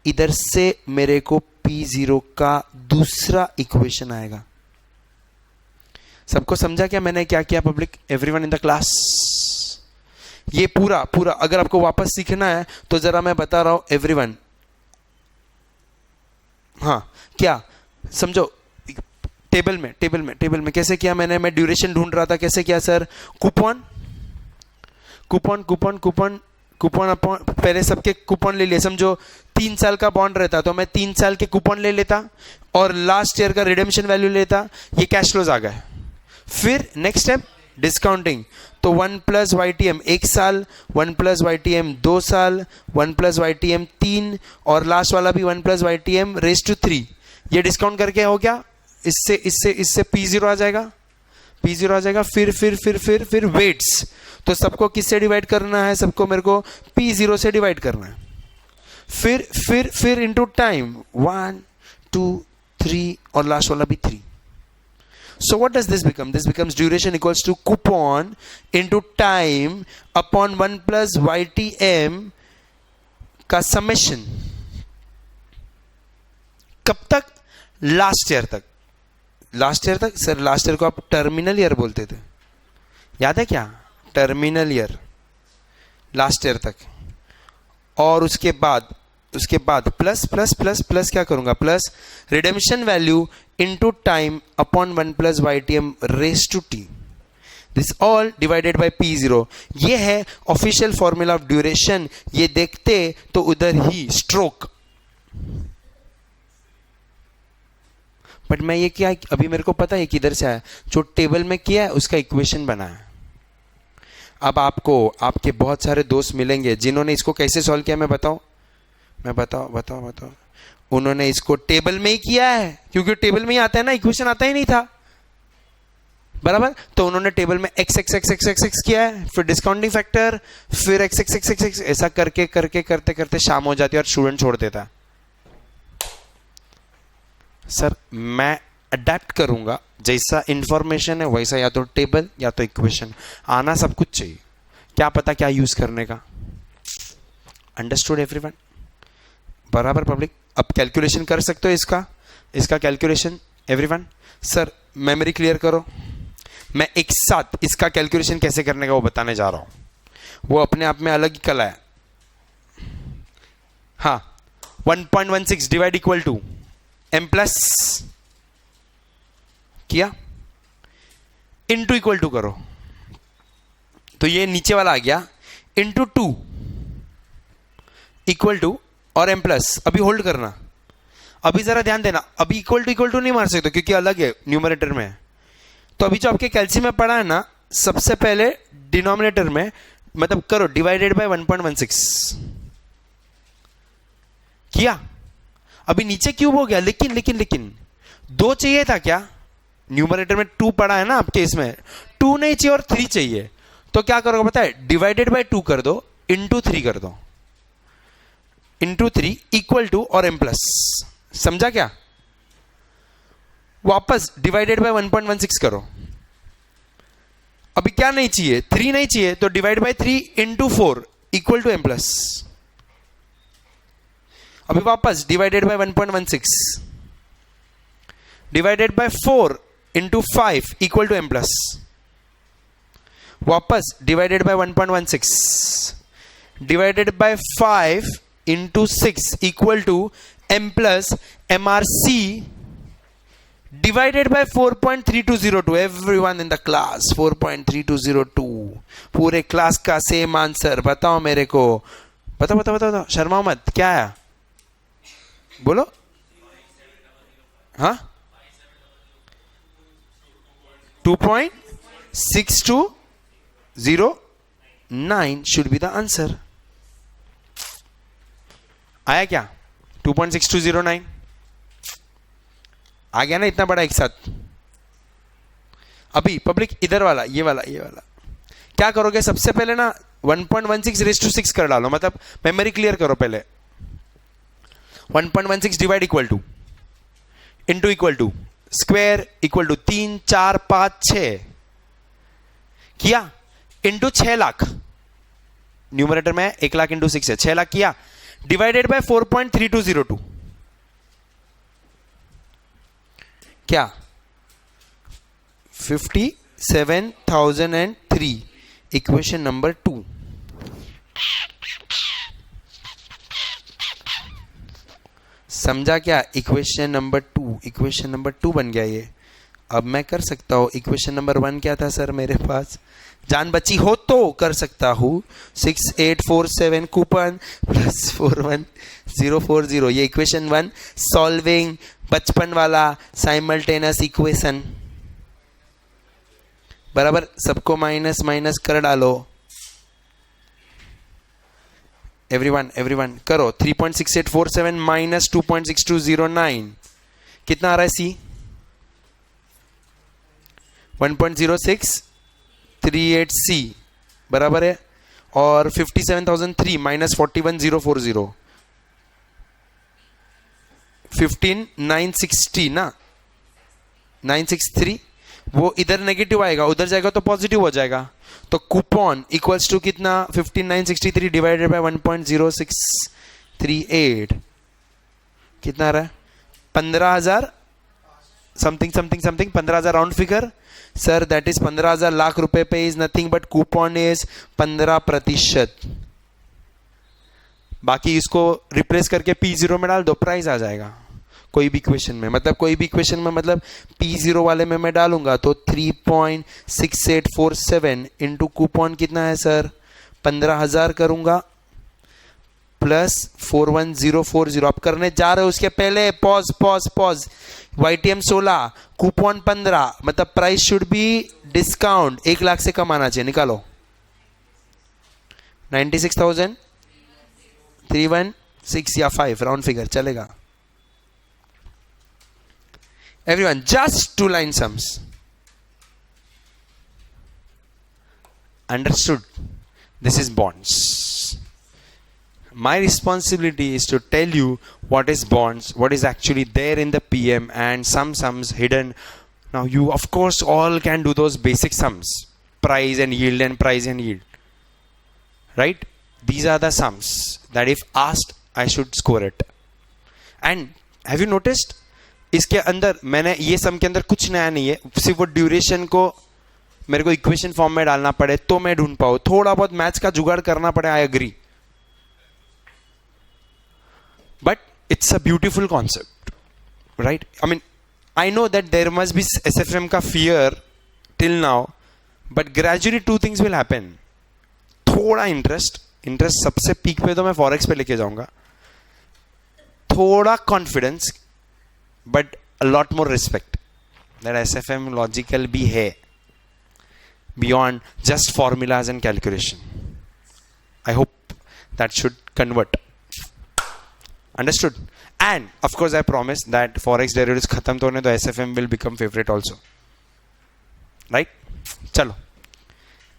इधर से मेरे को P0 का दूसरा इक्वेशन आएगा। सबको समझा क्या मैंने क्या किया public, everyone in the class? ये पूरा अगर आपको वापस सीखना है तो जरा मैं बता रहा हूं एवरीवन। हाँ क्या समझो, टेबल में कैसे किया मैंने, मैं ड्यूरेशन ढूंढ रहा था, कैसे किया सर, कूपन अपॉन, पहले सबके कूपन ले लिए, समझो 3 साल का बॉन्ड रहता तो मैं 3 साल के कूपन ले लेता और लास्ट ईयर का रिडेम्पशन वैल्यू लेता, ये कैश फ्लोज आ गए। फिर नेक्स्ट स्टेप डिस्काउंटिंग, तो 1 प्लस YTM 1 साल, 1 प्लस YTM 2 साल, 1 प्लस YTM 3 और लास्ट वाला भी 1 प्लस YTM रेज टू 3। ये डिस्काउंट करके हो गया, इससे P0 आ जाएगा, फिर वेट्स, तो सबको किससे डिवाइड करना है, सबको मेरे को P0 से डिवाइड करना है। फिर इनटू टाइम 1 2 3 और लास्ट वाला भी 3। So what does this become? This becomes duration equals to coupon into time upon 1 plus YTM का summation। कब तक? लास्ट ईयर तक। लास्ट ईयर तक सर, लास्ट ईयर को आप टर्मिनल ईयर बोलते थे, याद है क्या, टर्मिनल ईयर लास्ट ईयर तक। और उसके बाद प्लस क्या करूंगा, plus redemption value into time upon 1 plus YTM raise to T, this all divided by P0। ये है ऑफिशियल फॉर्मूला ऑफ ड्यूरेशन। ये देखते तो उधर ही स्ट्रोक, बट मैं ये किया, अभी मेरे को पता है किधर से आया, जो टेबल में किया है उसका इक्वेशन बना है। अब आपको आपके बहुत सारे दोस्त मिलेंगे जिन्होंने इसको कैसे सॉल्व किया, मैं बताऊं, उन्होंने इसको टेबल में ही किया है, क्योंकि टेबल में ही आता है ना, इक्वेशन आता ही नहीं था बराबर। तो उन्होंने टेबल में x किया है, फिर डिस्काउंटिंग फैक्टर, फिर x ऐसा करते शाम हो जाती है और स्टूडेंट छोड़ देता है। सर मैं अडेप्ट करूंगा, जैसा इंफॉर्मेशन है वैसा या तो टेबल या तो इक्वेशन, आना सब कुछ चाहिए, क्या पता क्या यूज करने का। अंडरस्टूड एवरीवन, बराबर पब्लिक? अब कैलकुलेशन कर सकते हो इसका calculation everyone. Sir memory clear करो, मैं एक साथ इसका कैलकुलेशन कैसे करने का वो बताने जा रहा हूं, वो अपने आप में अलग ही कला है। हाँ 1.16 divide equal to m plus किया, इनटू इक्वल टू करो, तो ये नीचे वाला आ गया, इनटू 2 इक्वल टू और m प्लस। अभी होल्ड करना, अभी जरा ध्यान देना, अभी इक्वल टू नहीं मार सकते क्योंकि अलग है, न्यूमरेटर में है। तो अभी जो आपके कैल्शियम में पढ़ा है ना, सबसे पहले डिनोमिनेटर में मतलब करो डिवाइडेड बाय 1.16 किया। अभी नीचे क्यूब हो गया, लेकिन लेकिन लेकिन 2 चाहिए था क्या? न्यूमरेटर में 2 पड़ा है ना आपके, इसमें 2 नहीं चाहिए और 3 चाहिए, तो क्या करोगे पता है? डिवाइडेड बाय 2 कर दो, इंटू 3 कर दो, इंटू 3 इक्वल टू और m प्लस, समझा क्या? वापस डिवाइडेड बाय 1.16 करो। अभी क्या नहीं चाहिए? 3 नहीं चाहिए, तो divide by 3 into 4 equal to m plus. अभी वापस divided by 1.16 divided by 4 into 5 equal to m plus. वापस divided by 1.16 divided by 5 into 6 equal to m plus MRC divided by 4.3202. everyone in the class 4.3202, पूरे class का same answer. बताओ मेरे को, बताओ बताओ बताओ बताओ, शर्मा मत, क्या है? बोलो। हाँ, 2.6209 should be the answer। आया क्या? 2.6209 आ गया ना, इतना बड़ा एक साथ। अभी पब्लिक इधर वाला, ये वाला क्या करोगे? सबसे पहले ना 1.16 रेज़ टू 6 कर डालो, मतलब मेमोरी क्लियर करो पहले। 1.16 divide equal to into equal to square equal to 3 4 5 6 किया, इंटू 6 लाख, न्यूमरेटर में 1 लाख इंटू 6 है, 6 लाख किया, डिवाइडेड बाय 4.3202 क्या? 57,003, इक्वेशन नंबर 2। समझा क्या? इक्वेशन नंबर 2, इक्वेशन नंबर 2 बन गया ये। अब मैं कर सकता हूं, इक्वेशन नंबर 1 क्या था सर मेरे पास? जान बची हो तो कर सकता हूं, 6847 कूपन प्लस 41040, ये इक्वेशन 1। सॉल्विंग बचपन वाला साइमल्टेनियस इक्वेशन, बराबर, सबको माइनस माइनस कर डालो। एवरीवन करो। 3.6847 माइनस 2.6209 कितना आ रहा है? सी 1.0638C बराबर है, और 57,003 माइनस 41,040 15,960 ना, 963, वो इधर नेगेटिव आएगा, उधर जाएगा तो पॉजिटिव हो जाएगा। तो कूपन इक्वल्स टू कितना? 15,963 डिवाइडेड बाय 1.0638 कितना आ रहा है? 15,000 something something something, 15,000 round figure sir, that is 15,000 lakh रुपए पे is nothing but coupon is 15%। बाकी इसको रिप्लेस करके P0 में डाल दो, प्राइस आ जाएगा कोई भी इक्वेशन में, मतलब कोई भी इक्वेशन में, मतलब P0 वाले में मैं डालूंगा तो 3.6847 इंटू कूपन कितना है सर? 15,000 करूंगा प्लस 41,040। आप करने जा रहे हो उसके पहले pause pause pause. YTM 16, coupon 15, मतलब price should be discount 1 lakh से कम आना चाहिए। निकालो 96,316 या 5 राउंड फिगर चलेगा। Everyone, just 2 line sums. Understood? This is bonds. My responsibility is to tell you what is bonds, what is actually there in the PM, and some sums hidden. Now you of course all can do those basic sums, price and yield and price and yield, right? These are the sums that if asked I should score it. And have you noticed, इसके अंदर मैंने ये सम के अंदर कुछ नया नहीं है, सिर्फ वो ड्यूरेशन को मेरे को इक्वेशन फॉर्म में डालना पड़े तो मैं ढूंढ पाऊं, थोड़ा बहुत मैथ्स का जुगाड़ करना पड़े, I agree, but it's a beautiful concept, right? I mean I know that there must be SFM का fear till now, but gradually 2 things will happen. थोड़ा इंटरेस्ट सबसे पीक पे तो मैं फॉरेक्स पे लेके जाऊंगा, थोड़ा confidence, but a lot more respect that SFM logical भी है beyond just formulas and calculation. I hope that should convert. Understood? End of course I promise that forex derivatives खत्म तो होने तो SFM will become favourite also, right? चलो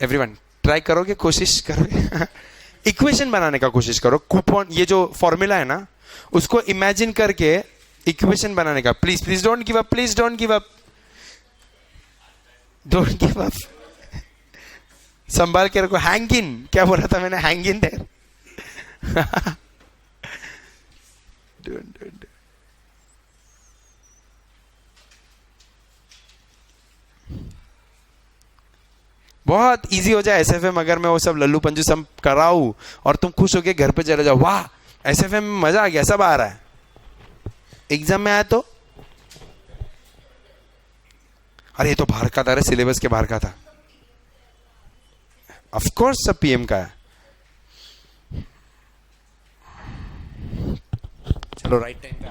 everyone try करोगे, कोशिश करोगे इक्वेशन बनाने का कोशिश करो। कूपन ये जो फॉर्मूला है ना उसको इमेजिन करके इक्वेशन बनाने का। Please please don't give up, please don't give up, don't give up. संभाल के रखो। हैंग इन, क्या बोला था मैंने? Hang in their. बहुत इजी हो जाए एसएफएम अगर मैं वो सब लल्लू पंजू सब कराऊं और तुम खुश होके घर पे चले जाओ, वाह एसएफएम में मजा आ गया, सब आ रहा है। एग्जाम में आया तो अरे ये तो बाहर का था, सिलेबस के बाहर का था। ऑफ कोर्स सब पीएम का है। चलो राइट टाइम पे